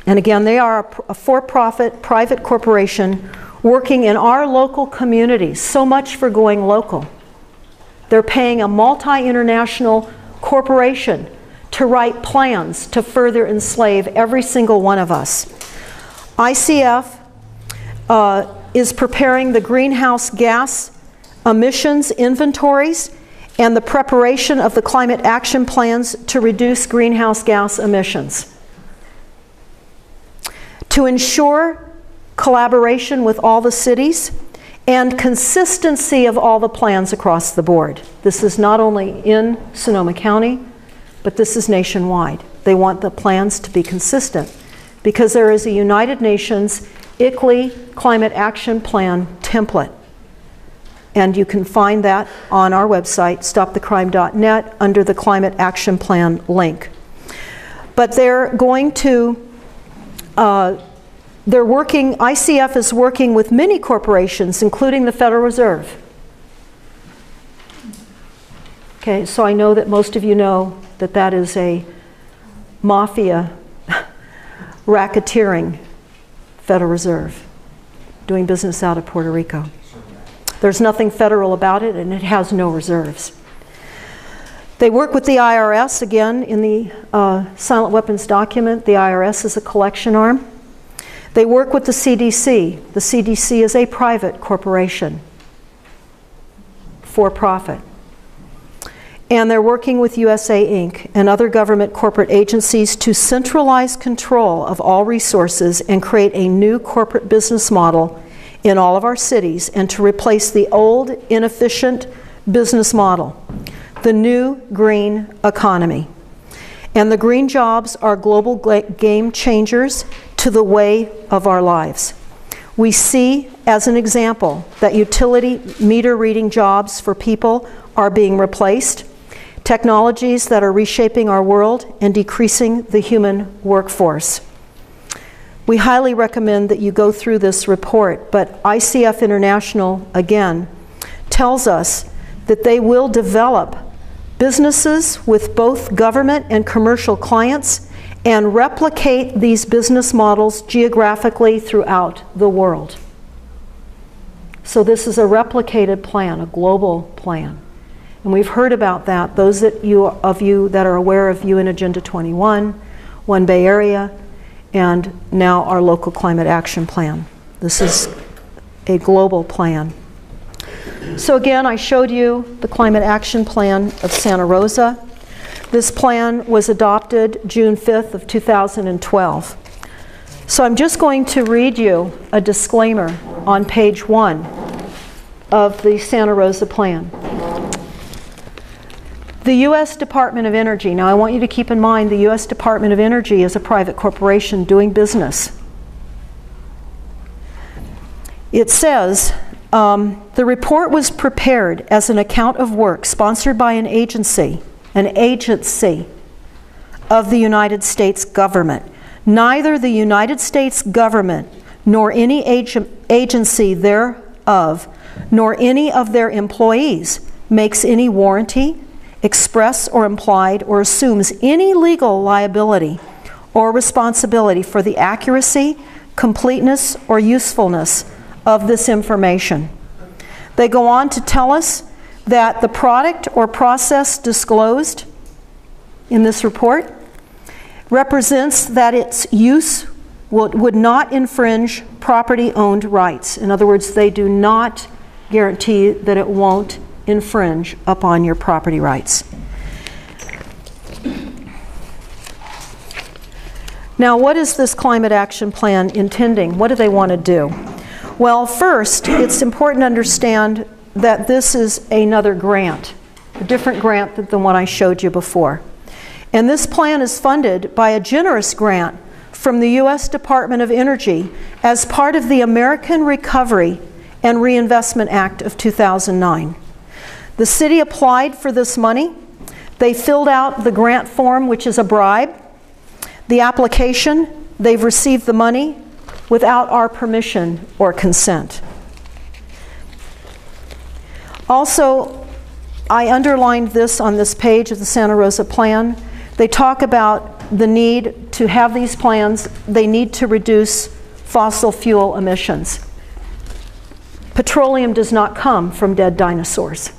and again, they are a for-profit private corporation working in our local communities. So much for going local. They're paying a multi-international corporation to write plans to further enslave every single one of us. ICF is preparing the greenhouse gas emissions inventories and the preparation of the climate action plans to reduce greenhouse gas emissions. To ensure collaboration with all the cities and consistency of all the plans across the board. This is not only in Sonoma County, but this is nationwide. They want the plans to be consistent because there is a United Nations ICLEI Climate Action Plan template. And you can find that on our website, stopthecrime.net, under the Climate Action Plan link. But they're going to, ICF is working with many corporations, including the Federal Reserve. Okay, so I know that most of you know that that is a mafia racketeering Federal Reserve, doing business out of Puerto Rico. There's nothing federal about it, and it has no reserves. They work with the IRS, again, in the silent weapons document. The IRS is a collection arm. They work with the CDC. The CDC is a private corporation, for profit. And they're working with USA Inc. and other government corporate agencies to centralize control of all resources and create a new corporate business model in all of our cities, and to replace the old, inefficient business model, the new green economy. And the green jobs are global game changers to the way of our lives. We see, as an example, that utility meter reading jobs for people are being replaced, technologies that are reshaping our world and decreasing the human workforce. We highly recommend that you go through this report, but ICF International, again, tells us that they will develop businesses with both government and commercial clients and replicate these business models geographically throughout the world. So this is a replicated plan, a global plan. And we've heard about that. Those of you that are aware of UN Agenda 21, One Bay Area, and now our local climate action plan. This is a global plan. So again, I showed you the climate action plan of Santa Rosa. This plan was adopted June 5th of 2012. So I'm just going to read you a disclaimer on page 1 of the Santa Rosa plan. The U.S. Department of Energy, now I want you to keep in mind the U.S. Department of Energy is a private corporation doing business. It says, the report was prepared as an account of work sponsored by an agency of the United States government. Neither the United States government nor any agency thereof nor any of their employees makes any warranty, express or implied, or assumes any legal liability or responsibility for the accuracy, completeness, or usefulness of this information. They go on to tell us that the product or process disclosed in this report represents that its use would not infringe property-owned rights. In other words, they do not guarantee that it won't infringe upon your property rights. Now, what is this climate action plan intending? What do they want to do? Well, first, it's important to understand that this is another grant, a different grant than the one I showed you before. And this plan is funded by a generous grant from the U.S. Department of Energy as part of the American Recovery and Reinvestment Act of 2009. The city applied for this money. They filled out the grant form, which is a bribe. The application, they've received the money without our permission or consent. Also, I underlined this on this page of the Santa Rosa plan. They talk about the need to have these plans. They need to reduce fossil fuel emissions. Petroleum does not come from dead dinosaurs.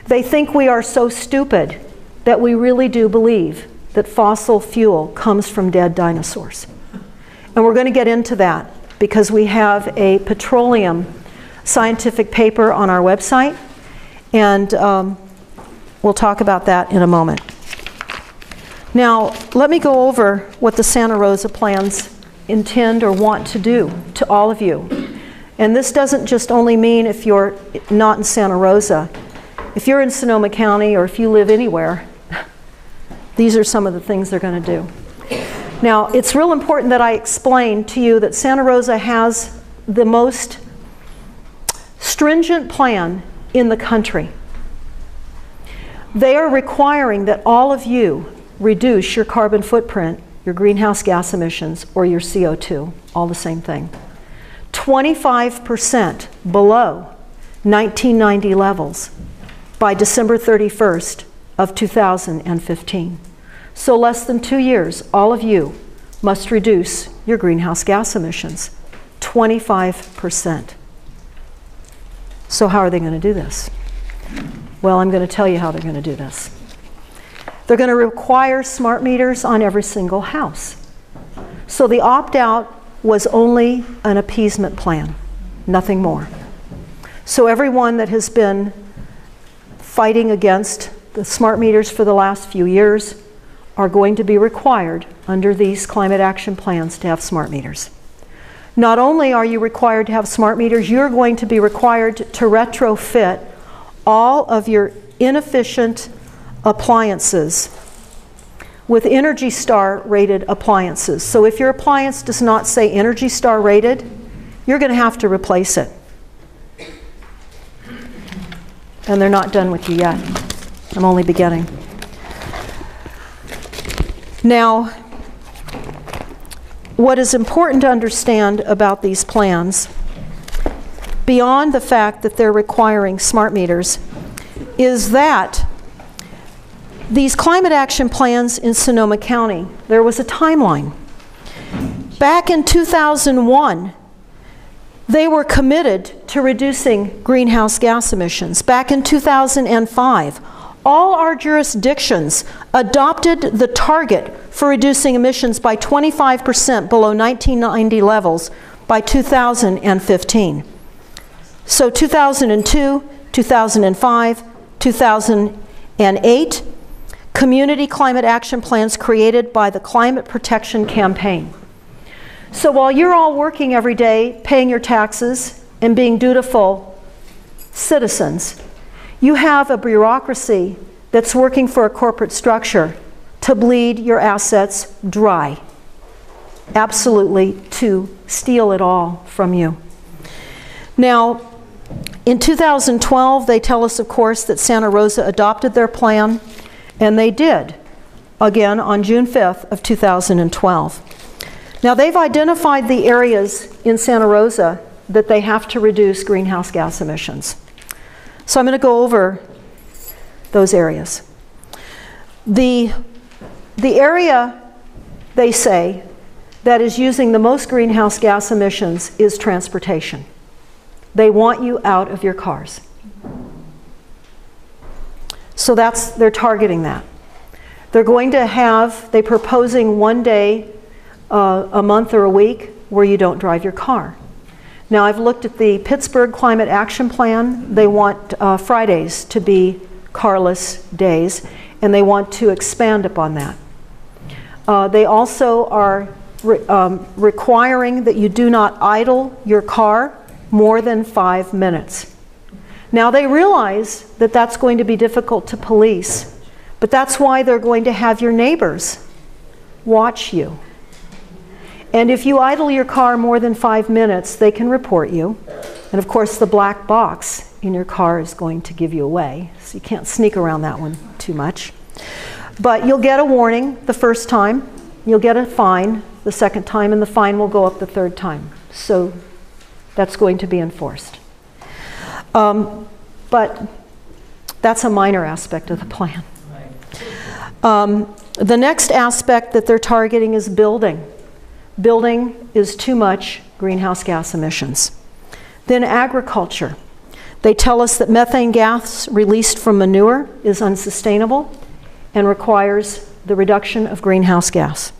They think we are so stupid that we really do believe that fossil fuel comes from dead dinosaurs. And we're going to get into that because we have a petroleum scientific paper on our website, and we'll talk about that in a moment. Now, let me go over what the Santa Rosa plans intend or want to do to all of you. And this doesn't just only mean if you're not in Santa Rosa. If you're in Sonoma County or if you live anywhere, these are some of the things they're going to do. Now, it's real important that I explain to you that Santa Rosa has the most stringent plan in the country. They are requiring that all of you reduce your carbon footprint, your greenhouse gas emissions, or your CO2, all the same thing. 25% below 1990 levels by December 31st of 2015. So less than 2 years, all of you must reduce your greenhouse gas emissions, 25%. So how are they going to do this? Well, I'm going to tell you how they're going to do this. They're going to require smart meters on every single house. So the opt-out was only an appeasement plan, nothing more. So everyone that has been fighting against the smart meters for the last few years are going to be required under these climate action plans to have smart meters. Not only are you required to have smart meters, you're going to be required to retrofit all of your inefficient appliances with ENERGY STAR rated appliances. So if your appliance does not say ENERGY STAR rated, you're going to have to replace it. And they're not done with you yet. I'm only beginning. Now, what is important to understand about these plans, beyond the fact that they're requiring smart meters, is that these climate action plans in Sonoma County, there was a timeline. Back in 2001, they were committed to reducing greenhouse gas emissions. Back in 2005, all our jurisdictions adopted the target for reducing emissions by 25% below 1990 levels by 2015. So 2002, 2005, 2008, community climate action plans created by the Climate Protection Campaign. So while you're all working every day, paying your taxes, and being dutiful citizens, you have a bureaucracy that's working for a corporate structure to bleed your assets dry. Absolutely, to steal it all from you. Now, in 2012, they tell us, of course, that Santa Rosa adopted their plan, and they did, again, on June 5th of 2012. Now, they've identified the areas in Santa Rosa that they have to reduce greenhouse gas emissions. So I'm going to go over those areas. The area, they say, that is using the most greenhouse gas emissions is transportation. They want you out of your cars. So they're targeting that. They're going to have, they're proposing one day a month or a week where you don't drive your car. Now, I've looked at the Pittsburgh Climate Action Plan. They want Fridays to be carless days, and they want to expand upon that. They also are requiring that you do not idle your car more than 5 minutes. Now, they realize that that's going to be difficult to police, but that's why they're going to have your neighbors watch you. And if you idle your car more than 5 minutes, they can report you. And of course, the black box in your car is going to give you away, so you can't sneak around that one too much. But you'll get a warning the first time, you'll get a fine the second time, and the fine will go up the third time. So that's going to be enforced. But that's a minor aspect of the plan. The next aspect that they're targeting is building. Building is too much greenhouse gas emissions. Then agriculture. They tell us that methane gas released from manure is unsustainable and requires the reduction of greenhouse gas.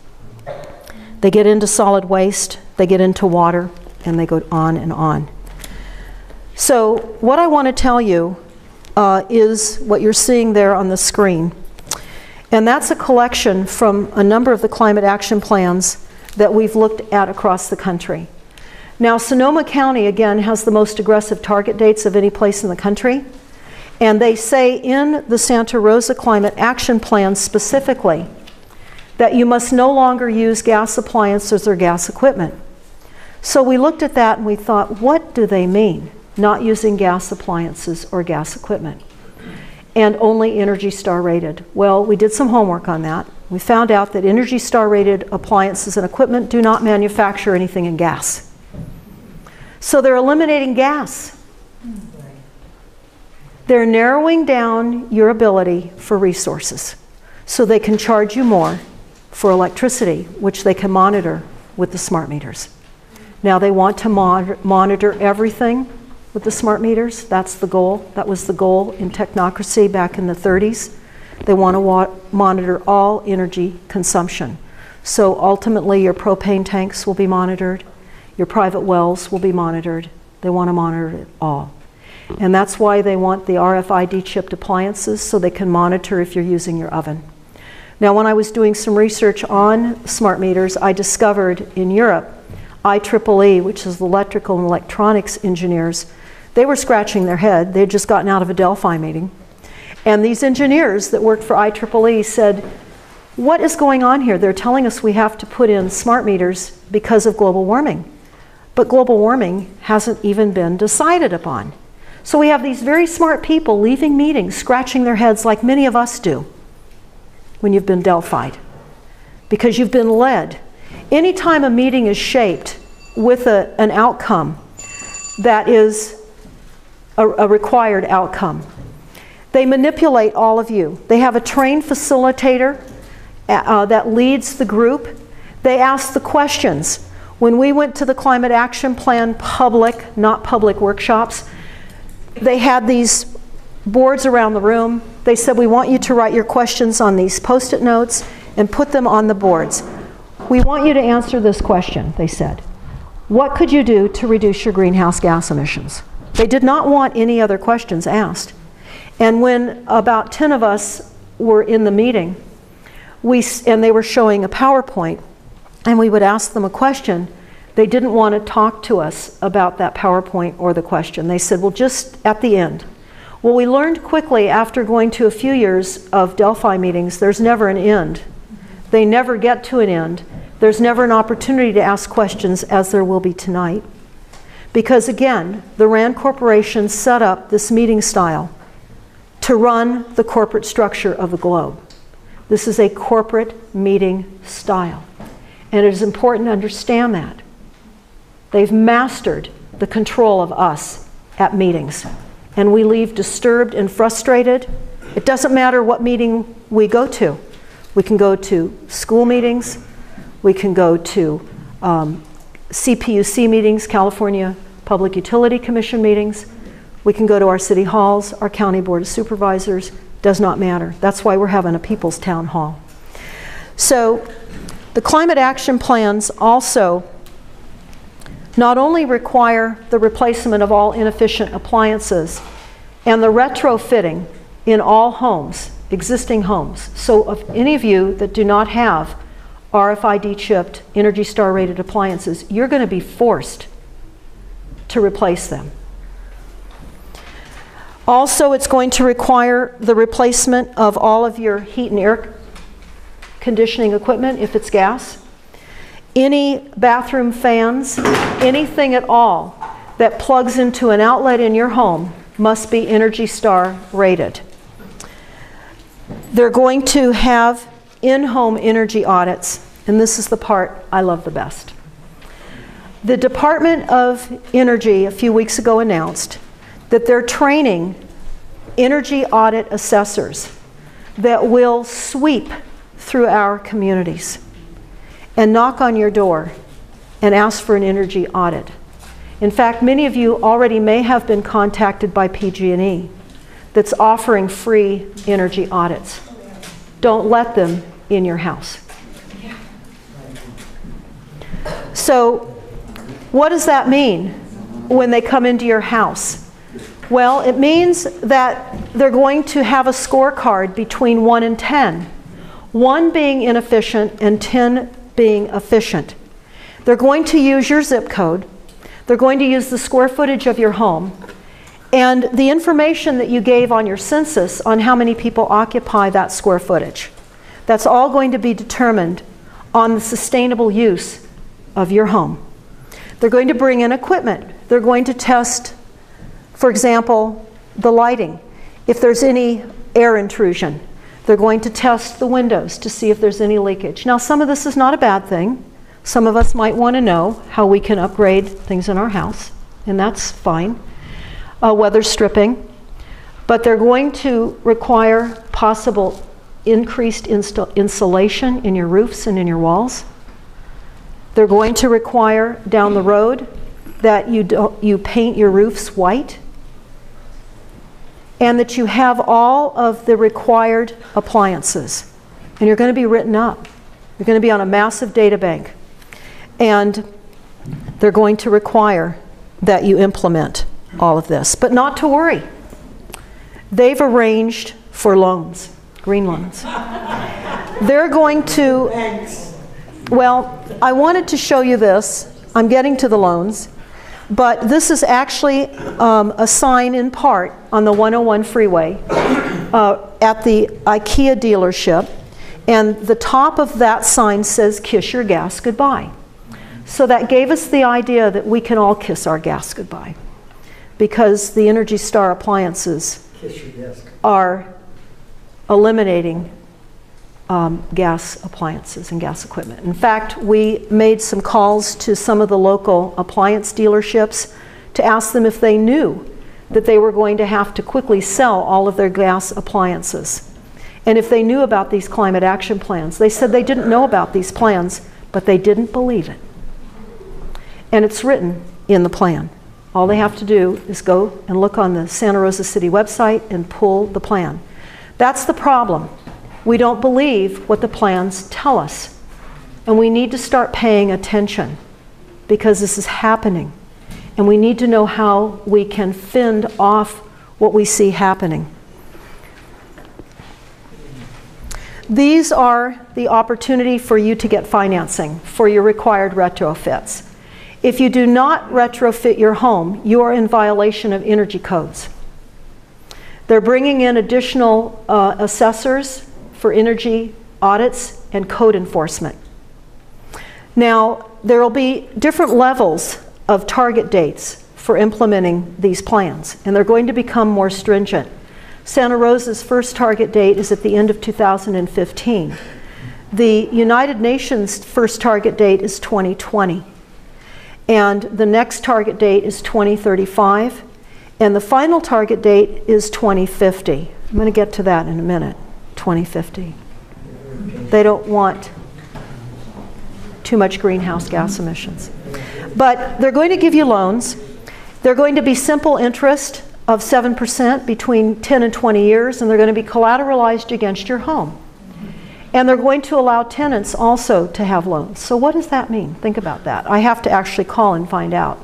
They get into solid waste, they get into water, and they go on and on. So what I want to tell you is what you're seeing there on the screen. And that's a collection from a number of the climate action plans that we've looked at across the country. Now, Sonoma County, again, has the most aggressive target dates of any place in the country. And they say in the Santa Rosa Climate Action Plan specifically that you must no longer use gas appliances or gas equipment. So we looked at that and we thought, what do they mean, not using gas appliances or gas equipment? And only ENERGY STAR rated. Well, we did some homework on that. We found out that ENERGY STAR rated appliances and equipment do not manufacture anything in gas. So they're eliminating gas. They're narrowing down your ability for resources so they can charge you more for electricity, which they can monitor with the smart meters. Now they want to monitor everything with the smart meters. That's the goal. That was the goal in technocracy back in the 30s. They want to monitor all energy consumption. So ultimately your propane tanks will be monitored, your private wells will be monitored. They want to monitor it all. And that's why they want the RFID chipped appliances, so they can monitor if you're using your oven. Now, when I was doing some research on smart meters, I discovered in Europe, IEEE, which is the electrical and electronics engineers, they were scratching their head. They had just gotten out of a Delphi meeting. And these engineers that worked for IEEE said, what is going on here? They're telling us we have to put in smart meters because of global warming. But global warming hasn't even been decided upon. So we have these very smart people leaving meetings, scratching their heads like many of us do when you've been Delphi'd, because you've been led. Anytime a meeting is shaped with an outcome that is a required outcome, they manipulate all of you. They have a trained facilitator that leads the group. They ask the questions. When we went to the Climate Action Plan public, not public workshops, they had these boards around the room. They said, we want you to write your questions on these Post-it notes and put them on the boards. We want you to answer this question, they said. What could you do to reduce your greenhouse gas emissions? They did not want any other questions asked. And when about 10 of us were in the meeting, and they were showing a PowerPoint, and we would ask them a question, they didn't want to talk to us about that PowerPoint or the question. They said, well, just at the end. Well, we learned quickly after going to a few years of Delphi meetings, there's never an end. They never get to an end. There's never an opportunity to ask questions, as there will be tonight. Because again, the RAND Corporation set up this meeting style to run the corporate structure of the globe. This is a corporate meeting style. And it is important to understand that. They've mastered the control of us at meetings. And we leave disturbed and frustrated. It doesn't matter what meeting we go to. We can go to school meetings. We can go to CPUC meetings, California Public Utility Commission meetings. We can go to our city halls, our county board of supervisors. Does not matter. That's why we're having a people's town hall. So the climate action plans also not only require the replacement of all inefficient appliances and the retrofitting in all homes, existing homes. So if any of you that do not have RFID chipped, Energy Star rated appliances, you're going to be forced to replace them. Also, it's going to require the replacement of all of your heat and air conditioning equipment if it's gas. Any bathroom fans, anything at all that plugs into an outlet in your home must be Energy Star rated. They're going to have in-home energy audits, and this is the part I love the best. The Department of Energy a few weeks ago announced that they're training energy audit assessors that will sweep through our communities and knock on your door and ask for an energy audit. In fact, many of you already may have been contacted by PG&E that's offering free energy audits. Don't let them in your house. So, what does that mean when they come into your house? Well, it means that they're going to have a scorecard between 1 and 10. 1 being inefficient and 10 being efficient. They're going to use your zip code. They're going to use the square footage of your home and the information that you gave on your census on how many people occupy that square footage. That's all going to be determined on the sustainable use of your home. They're going to bring in equipment. They're going to test, for example, the lighting. If there's any air intrusion, they're going to test the windows to see if there's any leakage. Now, some of this is not a bad thing. Some of us might want to know how we can upgrade things in our house, and that's fine. Weather stripping. But they're going to require possible increased insulation in your roofs and in your walls. They're going to require down the road that you paint your roofs white, and that you have all of the required appliances. And you're going to be written up. You're going to be on a massive data bank. And they're going to require that you implement all of this. But not to worry. They've arranged for loans, green loans. They're going to, well, I wanted to show you this. I'm getting to the loans. But this is actually a sign in part on the 101 freeway at the IKEA dealership. And the top of that sign says, "Kiss your gas goodbye." So that gave us the idea that we can all kiss our gas goodbye, because the Energy Star appliances are eliminating gas appliances and gas equipment. In fact, we made some calls to some of the local appliance dealerships to ask them if they knew that they were going to have to quickly sell all of their gas appliances, and if they knew about these climate action plans. They said they didn't know about these plans, but they didn't believe it. And it's written in the plan. All they have to do is go and look on the Santa Rosa City website and pull the plan. That's the problem. We don't believe what the plans tell us. And we need to start paying attention, because this is happening. And we need to know how we can fend off what we see happening. These are the opportunity for you to get financing for your required retrofits. If you do not retrofit your home, you are in violation of energy codes. They're bringing in additional assessors for energy audits and code enforcement. Now, there will be different levels of target dates for implementing these plans, and they're going to become more stringent. Santa Rosa's first target date is at the end of 2015. The United Nations first target date is 2020. And the next target date is 2035. And the final target date is 2050. I'm going to get to that in a minute. 2050. They don't want too much greenhouse gas emissions. But they're going to give you loans. They're going to be simple interest of 7% between 10 and 20 years, and they're going to be collateralized against your home. And they're going to allow tenants also to have loans. So what does that mean? Think about that. I have to actually call and find out.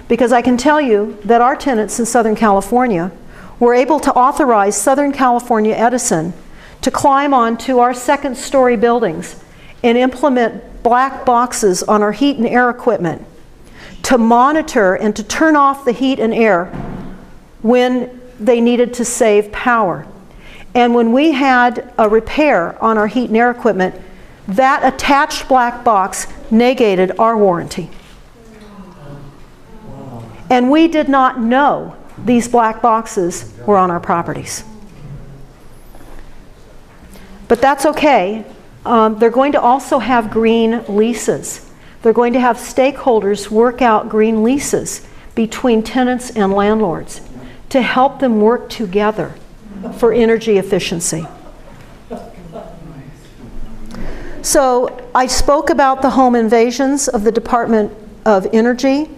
Because I can tell you that our tenants in Southern California were able to authorize Southern California Edison to climb onto our second-story buildings and implement black boxes on our heat and air equipment to monitor and to turn off the heat and air when they needed to save power. And when we had a repair on our heat and air equipment, that attached black box negated our warranty. And we did not know these black boxes were on our properties. But that's okay. They're going to also have green leases. They're going to have stakeholders work out green leases between tenants and landlords to help them work together for energy efficiency. So I spoke about the home invasions of the Department of Energy.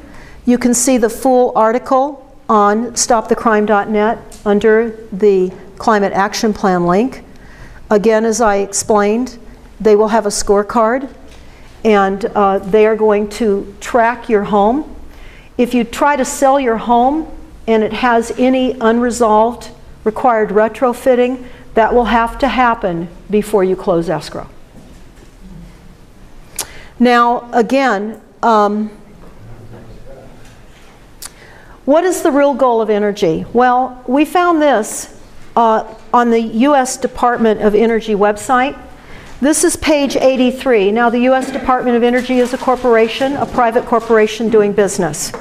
You can see the full article on stopthecrime.net under the Climate Action Plan link. Again, as I explained, they will have a scorecard, and they are going to track your home. If you try to sell your home and it has any unresolved required retrofitting, that will have to happen before you close escrow. Now, again, what is the real goal of energy? Well, we found this on the U.S. Department of Energy website. This is page 83. Now, the U.S. Department of Energy is a corporation, a private corporation doing business.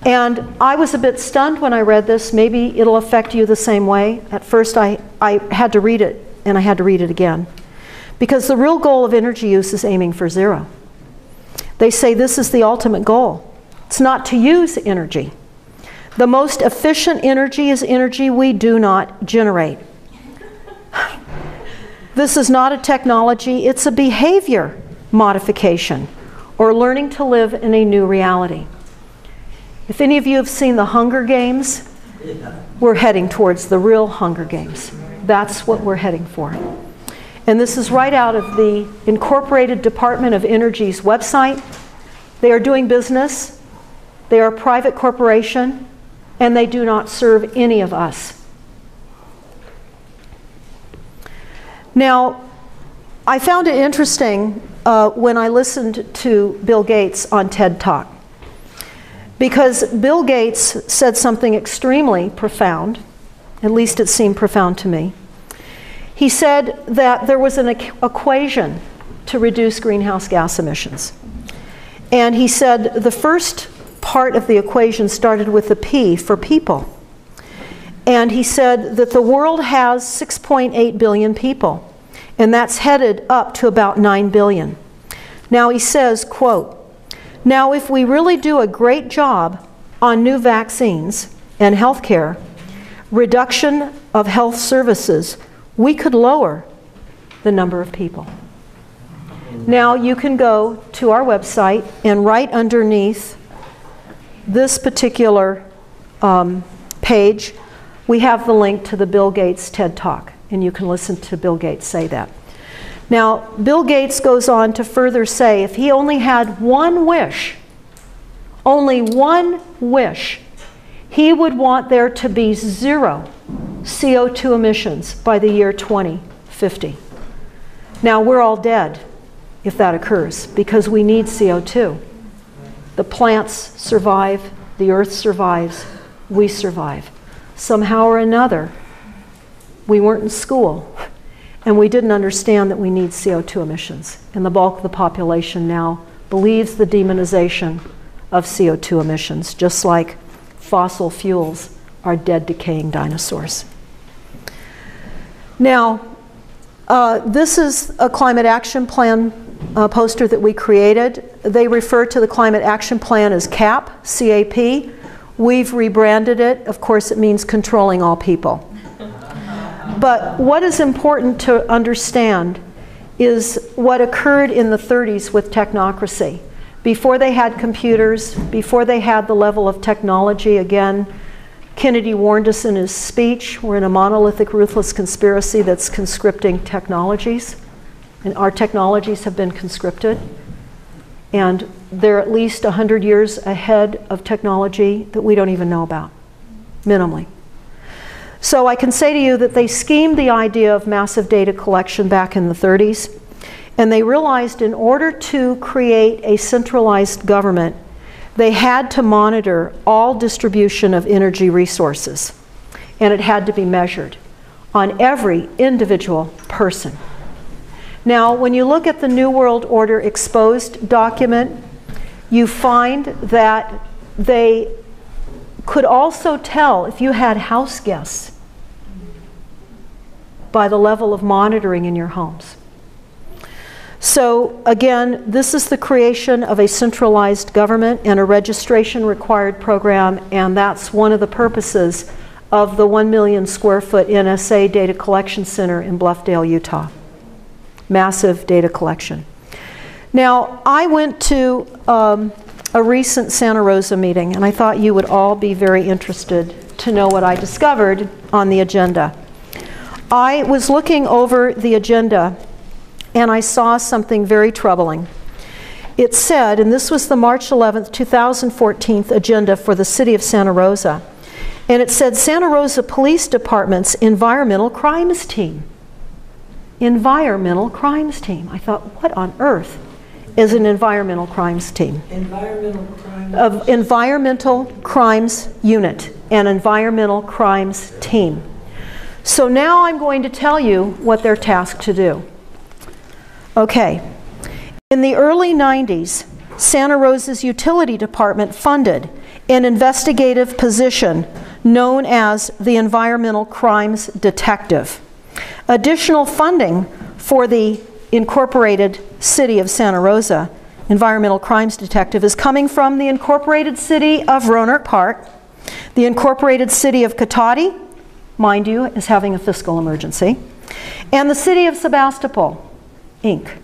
And I was a bit stunned when I read this. Maybe it'll affect you the same way. At first, I had to read it, and I had to read it again. Because the real goal of energy use is aiming for zero. They say this is the ultimate goal. It's not to use energy. The most efficient energy is energy we do not generate. This is not a technology, it's a behavior modification, or learning to live in a new reality. If any of you have seen the Hunger Games, we're heading towards the real Hunger Games. That's what we're heading for. And this is right out of the Incorporated Department of Energy's website. They are doing business, they are a private corporation, and they do not serve any of us. Now, I found it interesting when I listened to Bill Gates on TED Talk, because Bill Gates said something extremely profound, at least it seemed profound to me. He said that there was an equation to reduce greenhouse gas emissions. And he said the first part of the equation started with the P for people. And he said that the world has 6.8 billion people, and that's headed up to about 9 billion. Now he says, quote, "Now if we really do a great job on new vaccines and healthcare, reduction of health services, we could lower the number of people." Now you can go to our website, and right underneath this particular page, we have the link to the Bill Gates TED Talk, and you can listen to Bill Gates say that. Now, Bill Gates goes on to further say if he only had one wish, only one wish, he would want there to be 0 CO2 emissions by the year 2050. Now, we're all dead if that occurs, because we need CO2. The plants survive, the earth survives, we survive. Somehow or another, we weren't in school, and we didn't understand that we need CO2 emissions. And the bulk of the population now believes the demonization of CO2 emissions, just like fossil fuels are dead, decaying dinosaurs. Now, this is a climate action plan poster that we created. They refer to the climate action plan as CAP, C-A-P. We've rebranded it. Of course, it means controlling all people. But what is important to understand is what occurred in the 30s with technocracy. Before they had computers, before they had the level of technology, again, Kennedy warned us in his speech, we're in a monolithic, ruthless conspiracy that's conscripting technologies. And our technologies have been conscripted. And they're at least 100 years ahead of technology that we don't even know about, minimally. So I can say to you that they schemed the idea of massive data collection back in the 30s, and they realized in order to create a centralized government, they had to monitor all distribution of energy resources, and it had to be measured on every individual person. Now, when you look at the New World Order exposed document, you find that they could also tell if you had house guests by the level of monitoring in your homes. So again, this is the creation of a centralized government and a registration required program, and that's one of the purposes of the 1 million square foot NSA data collection center in Bluffdale, Utah. Massive data collection. Now, I went to a recent Santa Rosa meeting, and I thought you would all be very interested to know what I discovered on the agenda. I was looking over the agenda, and I saw something very troubling. It said, and this was the March 11th, 2014 agenda for the city of Santa Rosa, and it said Santa Rosa Police Department's Environmental Crimes Team. Environmental Crimes Team. I thought, what on earth is an Environmental Crimes Team? Environmental Crimes Unit, an Environmental Crimes Team. So now I'm going to tell you what they're tasked to do. Okay. In the early 90s, Santa Rosa's utility department funded an investigative position known as the Environmental Crimes Detective. Additional funding for the Incorporated City of Santa Rosa Environmental Crimes Detective is coming from the Incorporated City of Rohnert Park, the Incorporated City of Cotati, mind you, is having a fiscal emergency, And the City of Sebastopol, Inc.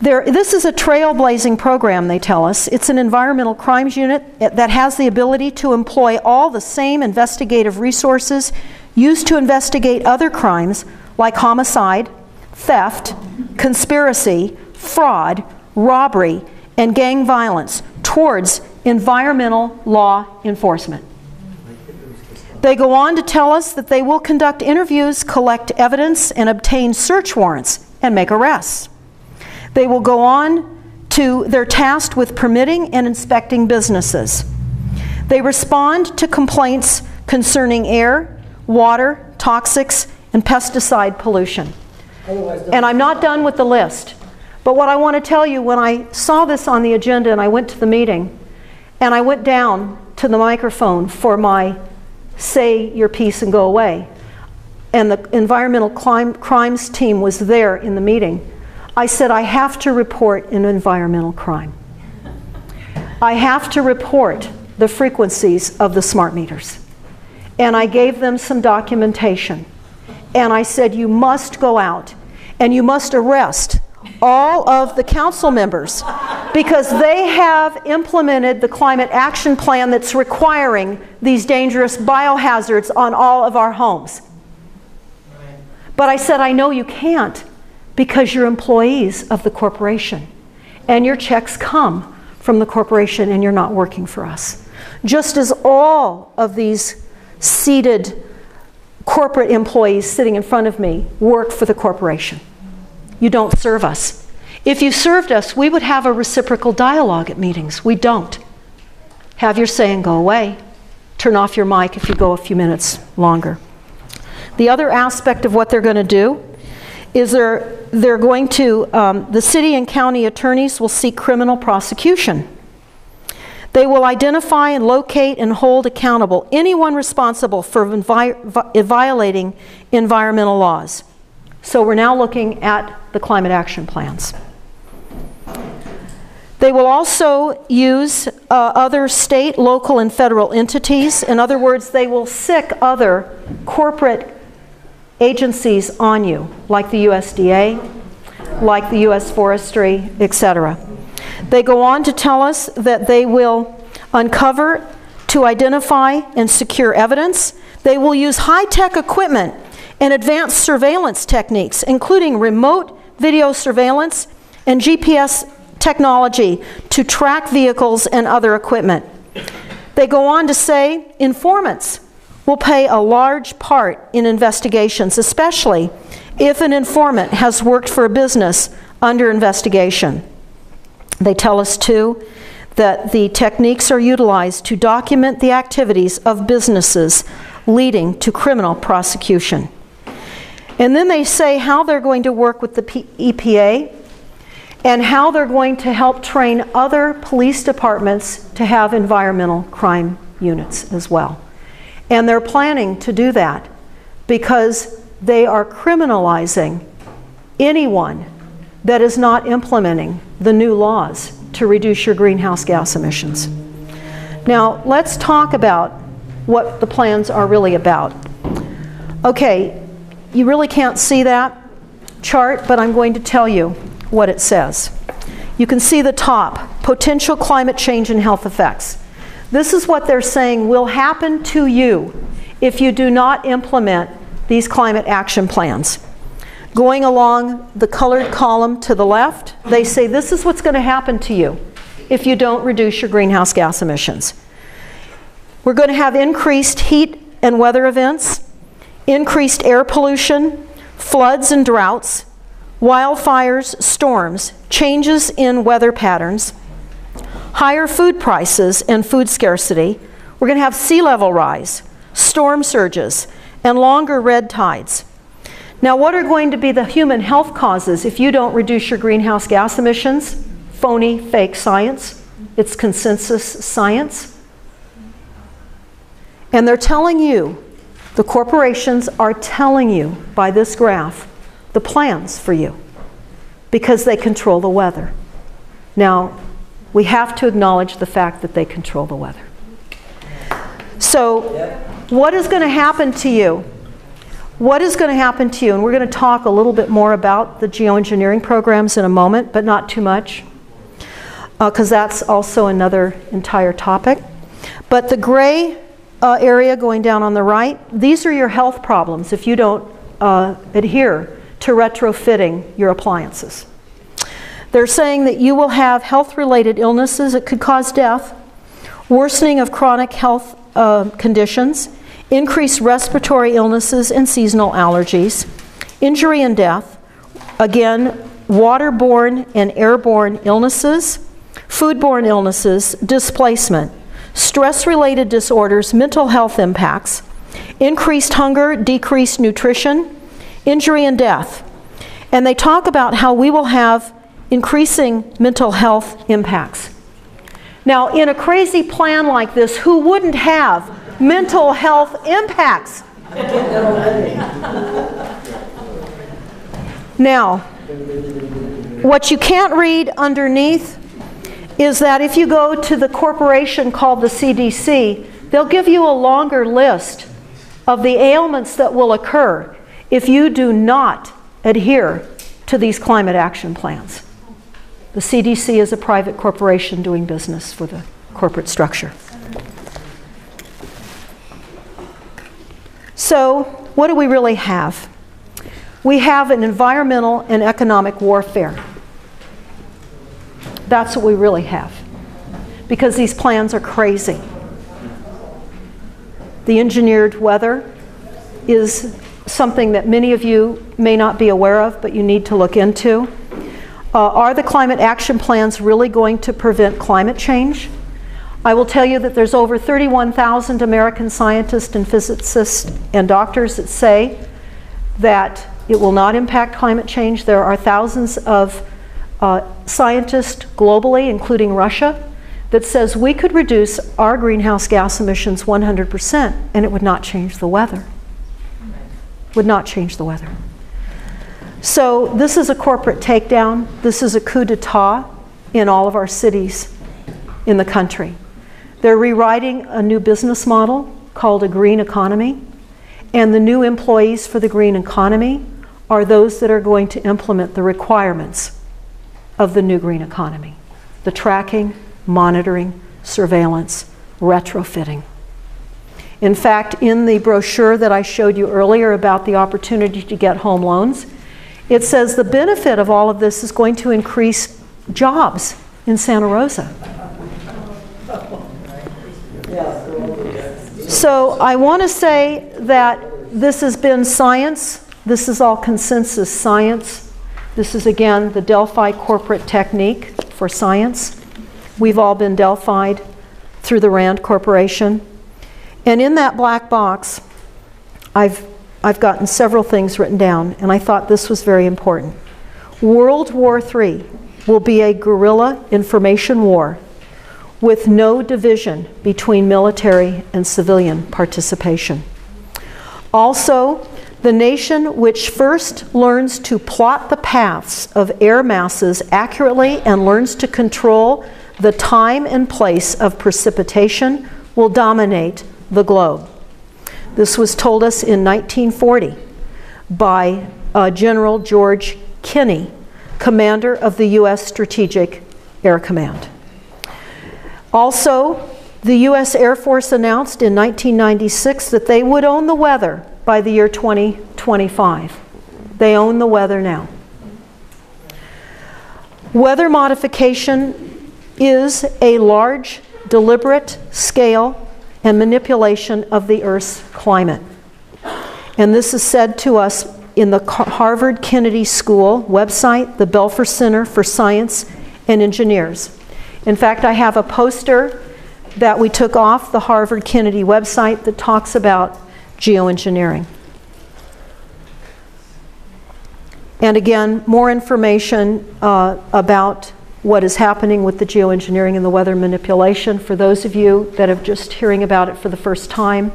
This is a trailblazing program, they tell us. It's an environmental crimes unit that has the ability to employ all the same investigative resources used to investigate other crimes like homicide, theft, conspiracy, fraud, robbery, and gang violence towards environmental law enforcement. They go on to tell us that they will conduct interviews, collect evidence, and obtain search warrants and make arrests. They will go on to their tasked with permitting and inspecting businesses. They respond to complaints concerning air, water, toxics, and pesticide pollution. And I'm not done with the list. But what I want to tell you, when I saw this on the agenda and I went to the meeting, and I went down to the microphone for my say your piece and go away, and the environmental crimes team was there in the meeting, I said, I have to report an environmental crime. I have to report the frequencies of the smart meters. And I gave them some documentation. And I said, you must go out and you must arrest all of the council members because they have implemented the climate action plan that's requiring these dangerous biohazards on all of our homes. But I said, I know you can't because you're employees of the corporation and your checks come from the corporation and you're not working for us. Just as all of these seated corporate employees sitting in front of me work for the corporation. You don't serve us. If you served us, we would have a reciprocal dialogue at meetings. We don't. Have your say and go away. Turn off your mic if you go a few minutes longer. The other aspect of what they're going to do is they're going to, the city and county attorneys will seek criminal prosecution. They will identify and locate and hold accountable anyone responsible for violating environmental laws. So we're now looking at the climate action plans. They will also use other state, local, and federal entities. In other words, they will sic other corporate agencies on you, like the USDA, like the U.S. Forestry, etc. They go on to tell us that they will uncover, to identify and secure evidence. They will use high-tech equipment and advanced surveillance techniques, including remote video surveillance and GPS technology to track vehicles and other equipment. They go on to say informants will play a large part in investigations, especially if an informant has worked for a business under investigation. They tell us, too, that the techniques are utilized to document the activities of businesses leading to criminal prosecution. And then they say how they're going to work with the EPA and how they're going to help train other police departments to have environmental crime units as well. And they're planning to do that because they are criminalizing anyone that is not implementing the new laws to reduce your greenhouse gas emissions. Now, let's talk about what the plans are really about. Okay, you really can't see that chart, but I'm going to tell you what it says. You can see the top, potential climate change and health effects. This is what they're saying will happen to you if you do not implement these climate action plans. Going along the colored column to the left, they say this is what's going to happen to you if you don't reduce your greenhouse gas emissions. We're going to have increased heat and weather events, increased air pollution, floods and droughts, wildfires, storms, changes in weather patterns, higher food prices and food scarcity. We're going to have sea level rise, storm surges, and longer red tides. Now, what are going to be the human health causes if you don't reduce your greenhouse gas emissions? Phony, fake science. It's consensus science. And they're telling you, the corporations are telling you by this graph, the plans for you because they control the weather. Now, we have to acknowledge the fact that they control the weather. So, what is going to happen to you what is going to happen to you? And we're going to talk a little bit more about the geoengineering programs in a moment, but not too much, because that's also another entire topic. But the gray area going down on the right, these are your health problems if you don't adhere to retrofitting your appliances. They're saying that you will have health-related illnesses that could cause death, worsening of chronic health conditions, increased respiratory illnesses and seasonal allergies, injury and death, again, waterborne and airborne illnesses, foodborne illnesses, displacement, stress-related disorders, mental health impacts, increased hunger, decreased nutrition, injury and death. And they talk about how we will have increasing mental health impacts. Now, in a crazy plan like this, who wouldn't have mental health impacts? Now, what you can't read underneath is that if you go to the corporation called the CDC, they'll give you a longer list of the ailments that will occur if you do not adhere to these climate action plans. The CDC is a private corporation doing business for the corporate structure. So, what do we really have? We have an environmental and economic warfare. That's what we really have, because these plans are crazy. The engineered weather is something that many of you may not be aware of, but you need to look into. Are the climate action plans really going to prevent climate change? I will tell you that there's over 31,000 American scientists and physicists and doctors that say that it will not impact climate change. There are thousands of scientists globally, including Russia, that says we could reduce our greenhouse gas emissions 100% and it would not change the weather. Would not change the weather. So this is a corporate takedown. This is a coup d'etat in all of our cities in the country. They're rewriting a new business model called a green economy, and the new employees for the green economy are those that are going to implement the requirements of the new green economy. The tracking, monitoring, surveillance, retrofitting. In fact, in the brochure that I showed you earlier about the opportunity to get home loans, it says the benefit of all of this is going to increase jobs in Santa Rosa. So I want to say that this has been science. This is all consensus science. This is, again, the Delphi corporate technique for science. We've all been Delphied through the RAND Corporation. And in that black box, I've gotten several things written down, and I thought this was very important. World War III will be a guerrilla information war with no division between military and civilian participation. Also, the nation which first learns to plot the paths of air masses accurately and learns to control the time and place of precipitation will dominate the globe. This was told us in 1940 by General George Kinney, commander of the U.S. Strategic Air Command. Also, the U.S. Air Force announced in 1996 that they would own the weather by the year 2025. They own the weather now. Weather modification is a large, deliberate scale and manipulation of the Earth's climate. And this is said to us in the Harvard Kennedy School website, the Belfer Center for Science and Engineers. In fact, I have a poster that we took off the Harvard Kennedy website that talks about geoengineering. And again, more information about what is happening with the geoengineering and the weather manipulation. For those of you that are just hearing about it for the first time,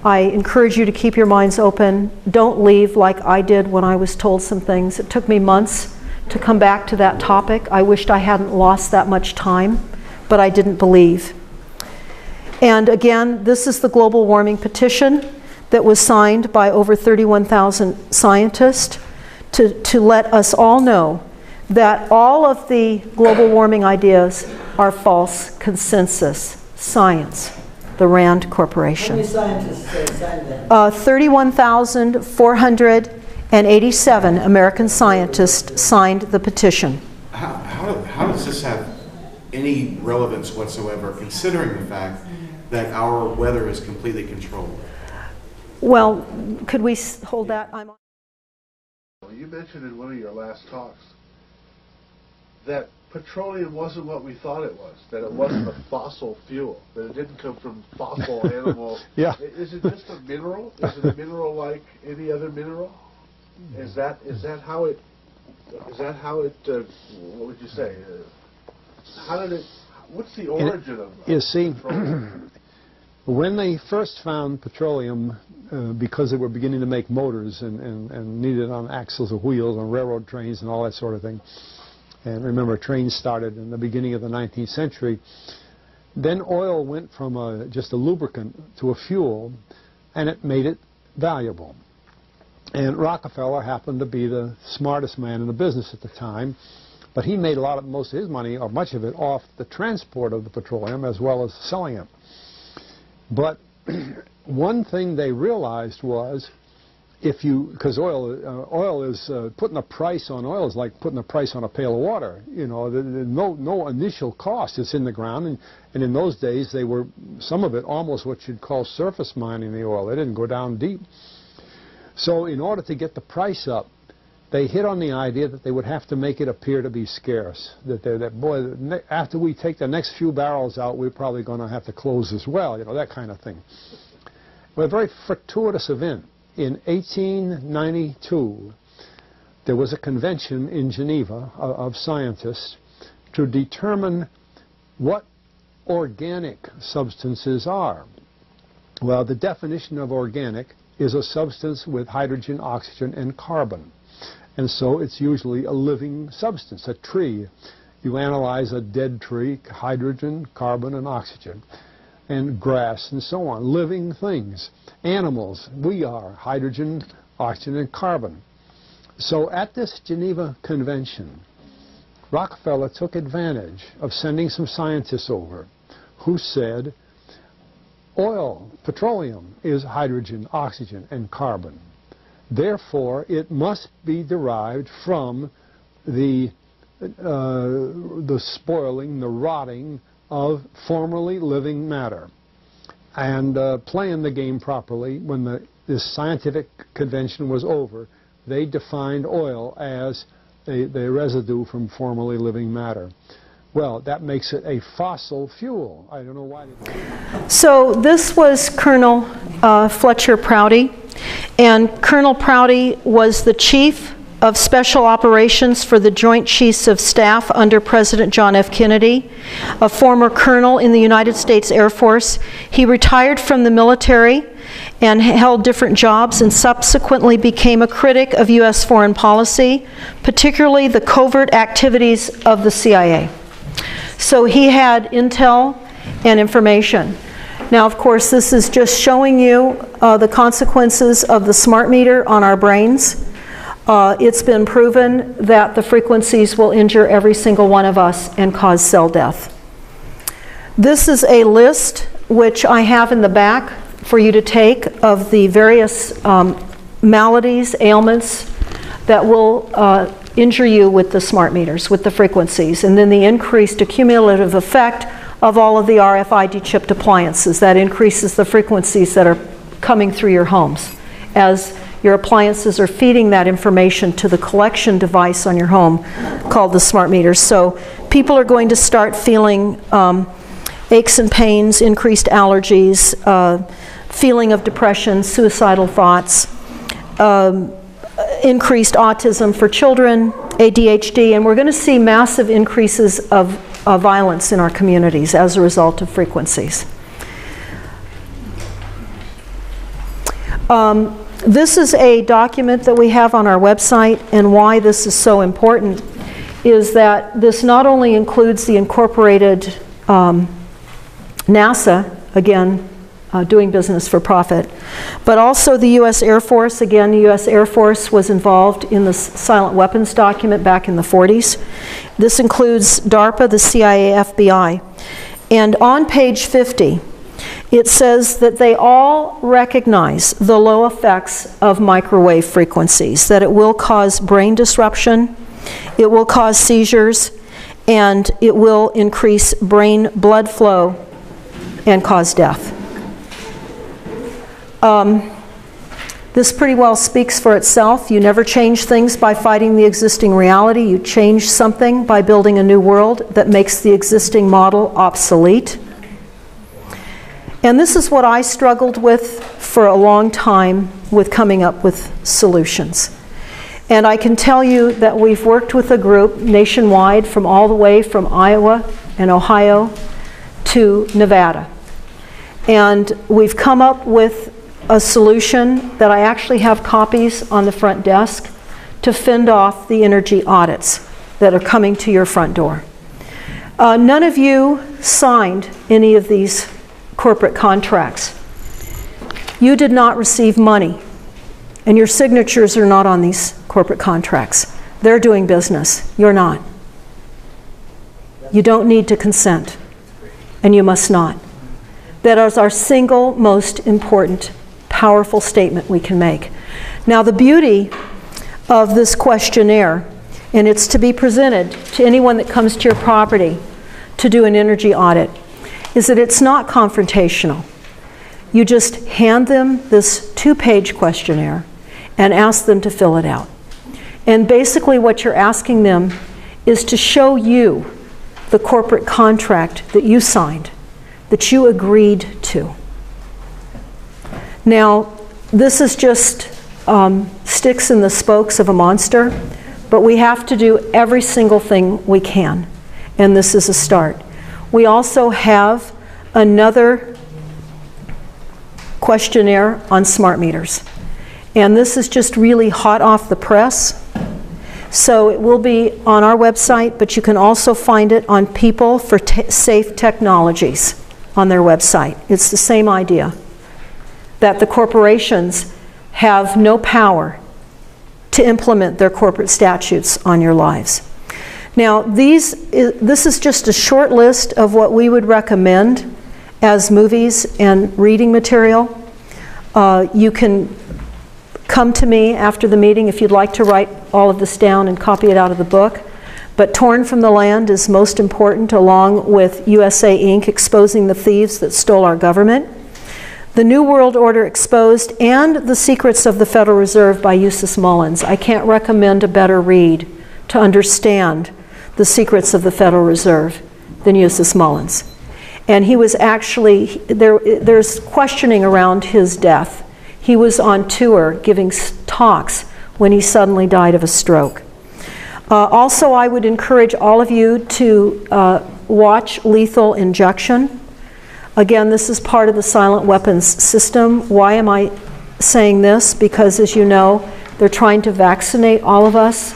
I encourage you to keep your minds open. Don't leave like I did when I was told some things. It took me months to come back to that topic. I wished I hadn't lost that much time, but I didn't believe. And again, this is the global warming petition that was signed by over 31,000 scientists to let us all know that all of the global warming ideas are false consensus science. The RAND Corporation. How many scientists signed that? 31,487 American scientists signed the petition. How does this have any relevance whatsoever, considering the fact that our weather is completely controlled? Well, could we hold that? You mentioned in one of your last talks that petroleum wasn't what we thought it was, that it wasn't a fossil fuel, that it didn't come from fossil animals. Yeah. Is it just a mineral? Is it a mineral like any other mineral? Is that how it what would you say? What's the origin of You see, petroleum? when they first found petroleum, because they were beginning to make motors and needed on axles or wheels on railroad trains and all that sort of thing, and remember, trains started in the beginning of the 19th century, then oil went from just a lubricant to a fuel, and it made it valuable. And Rockefeller happened to be the smartest man in the business at the time, but he made most of his money, or much of it, off the transport of the petroleum as well as selling it. But one thing they realized was, because oil is putting a price on oil is like putting a price on a pail of water. You know, there's no initial cost. It's in the ground, and in those days they were, some of it almost what you'd call surface mining the oil. They didn't go down deep. So in order to get the price up, they hit on the idea that they would have to make it appear to be scarce. That after we take the next few barrels out, we're probably going to have to close as well. You know, that kind of thing. Well, a very fortuitous event. In 1892, there was a convention in Geneva of scientists to determine what organic substances are. Well, the definition of organic is a substance with hydrogen, oxygen, and carbon. And so it's usually a living substance, a tree. You analyze a dead tree, hydrogen, carbon, and oxygen, and grass, and so on, living things. Animals, we are hydrogen, oxygen, and carbon. So at this Geneva Convention, Rockefeller took advantage of sending some scientists over who said, oil, petroleum, is hydrogen, oxygen, and carbon. Therefore, it must be derived from the spoiling, the rotting of formerly living matter. And playing the game properly, when this scientific convention was over, they defined oil as the residue from formerly living matter. Well, that makes it a fossil fuel. I don't know why. So this was Colonel Fletcher Prouty, and Colonel Prouty was the chief of Special Operations for the Joint Chiefs of Staff under President John F. Kennedy, a former colonel in the United States Air Force. He retired from the military and held different jobs and subsequently became a critic of U.S. foreign policy, particularly the covert activities of the CIA. So he had intel and information. Now, of course, this is just showing you the consequences of the smart meter on our brains. It's been proven that the frequencies will injure every single one of us and cause cell death. This is a list which I have in the back for you to take of the various maladies, ailments that will injure you with the smart meters, with the frequencies, and then the increased accumulative effect of all of the RFID chipped appliances. That increases the frequencies that are coming through your homes as your appliances are feeding that information to the collection device on your home called the smart meters. So people are going to start feeling aches and pains, increased allergies, feeling of depression, suicidal thoughts, increased autism for children, ADHD, and we're going to see massive increases of violence in our communities as a result of frequencies. This is a document that we have on our website, and why this is so important is that this not only includes the incorporated NASA, again, doing business for profit. But also the U.S. Air Force. Again, the U.S. Air Force was involved in the silent weapons document back in the 40s. This includes DARPA, the CIA, FBI. And on page 50, it says that they all recognize the low effects of microwave frequencies, that it will cause brain disruption, it will cause seizures, and it will increase brain blood flow and cause death. This pretty well speaks for itself. You never change things by fighting the existing reality. You change something by building a new world that makes the existing model obsolete. And this is what I struggled with for a long time with coming up with solutions. And I can tell you that we've worked with a group nationwide from all the way from Iowa and Ohio to Nevada. And we've come up with a solution that I actually have copies on the front desk to fend off the energy audits that are coming to your front door. None of you signed any of these corporate contracts. You did not receive money, and your signatures are not on these corporate contracts. They're doing business. You're not. You don't need to consent, and you must not. That is our single most important, powerful statement we can make. Now, the beauty of this questionnaire, and it's to be presented to anyone that comes to your property to do an energy audit, is that it's not confrontational. You just hand them this 2-page questionnaire and ask them to fill it out. And basically what you're asking them is to show you the corporate contract that you signed, that you agreed to. Now, this is just sticks in the spokes of a monster, but we have to do every single thing we can, and this is a start. We also have another questionnaire on smart meters. And this is just really hot off the press. So it will be on our website, but you can also find it on People for Safe Technologies on their website. It's the same idea, that the corporations have no power to implement their corporate statutes on your lives. Now, this is just a short list of what we would recommend as movies and reading material. You can come to me after the meeting if you'd like to write all of this down and copy it out of the book. But Torn from the Land is most important, along with USA Inc. exposing the thieves that stole our government. The New World Order Exposed, and The Secrets of the Federal Reserve by Eustace Mullins. I can't recommend a better read to understand the secrets of the Federal Reserve than Eustace Mullins. And he was actually, there's questioning around his death. He was on tour giving talks when he suddenly died of a stroke. Also, I would encourage all of you to watch Lethal Injection. Again, this is part of the silent weapons system. Why am I saying this? Because, as you know, they're trying to vaccinate all of us.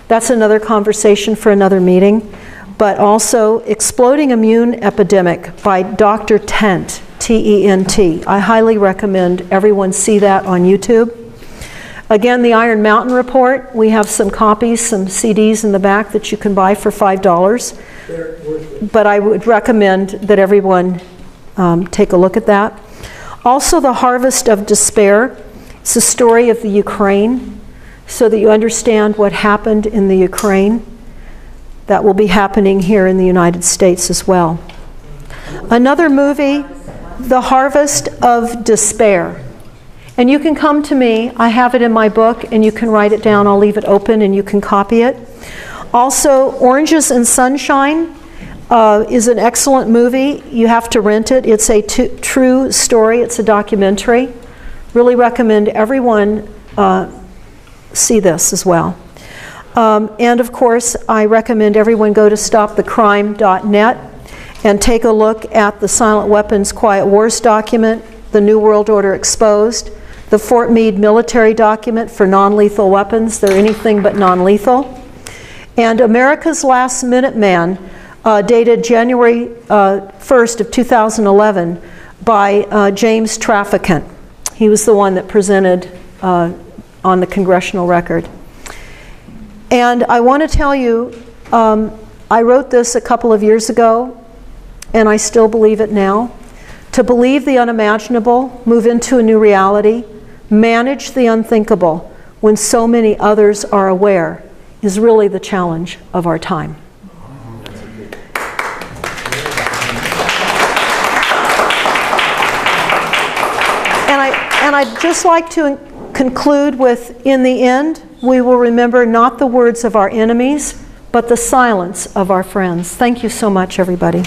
That's another conversation for another meeting. But also, Exploding Immune Epidemic by Dr. Tent, T-E-N-T. I highly recommend everyone see that on YouTube. Again, the Iron Mountain Report. We have some copies, some CDs in the back that you can buy for $5. But I would recommend that everyone take a look at that. Also, The Harvest of Despair. It's a story of the Ukraine, so that you understand what happened in the Ukraine. That will be happening here in the United States as well. Another movie, The Harvest of Despair. And you can come to me. I have it in my book, and you can write it down. I'll leave it open, and you can copy it. Also, Oranges and Sunshine is an excellent movie. You have to rent it. It's a true story. It's a documentary. Really recommend everyone see this as well. And of course, I recommend everyone go to stopthecrime.net and take a look at the Silent Weapons Quiet Wars document, the New World Order Exposed, the Fort Meade military document for non-lethal weapons. They're anything but non-lethal. And America's Last Minuteman, dated January 1st of 2011, by James Traficant. He was the one that presented on the Congressional Record. And I want to tell you, I wrote this a couple of years ago, and I still believe it now. To believe the unimaginable, move into a new reality, manage the unthinkable when so many others are aware, is really the challenge of our time. And I'd just like to conclude with, in the end, we will remember not the words of our enemies, but the silence of our friends. Thank you so much, everybody.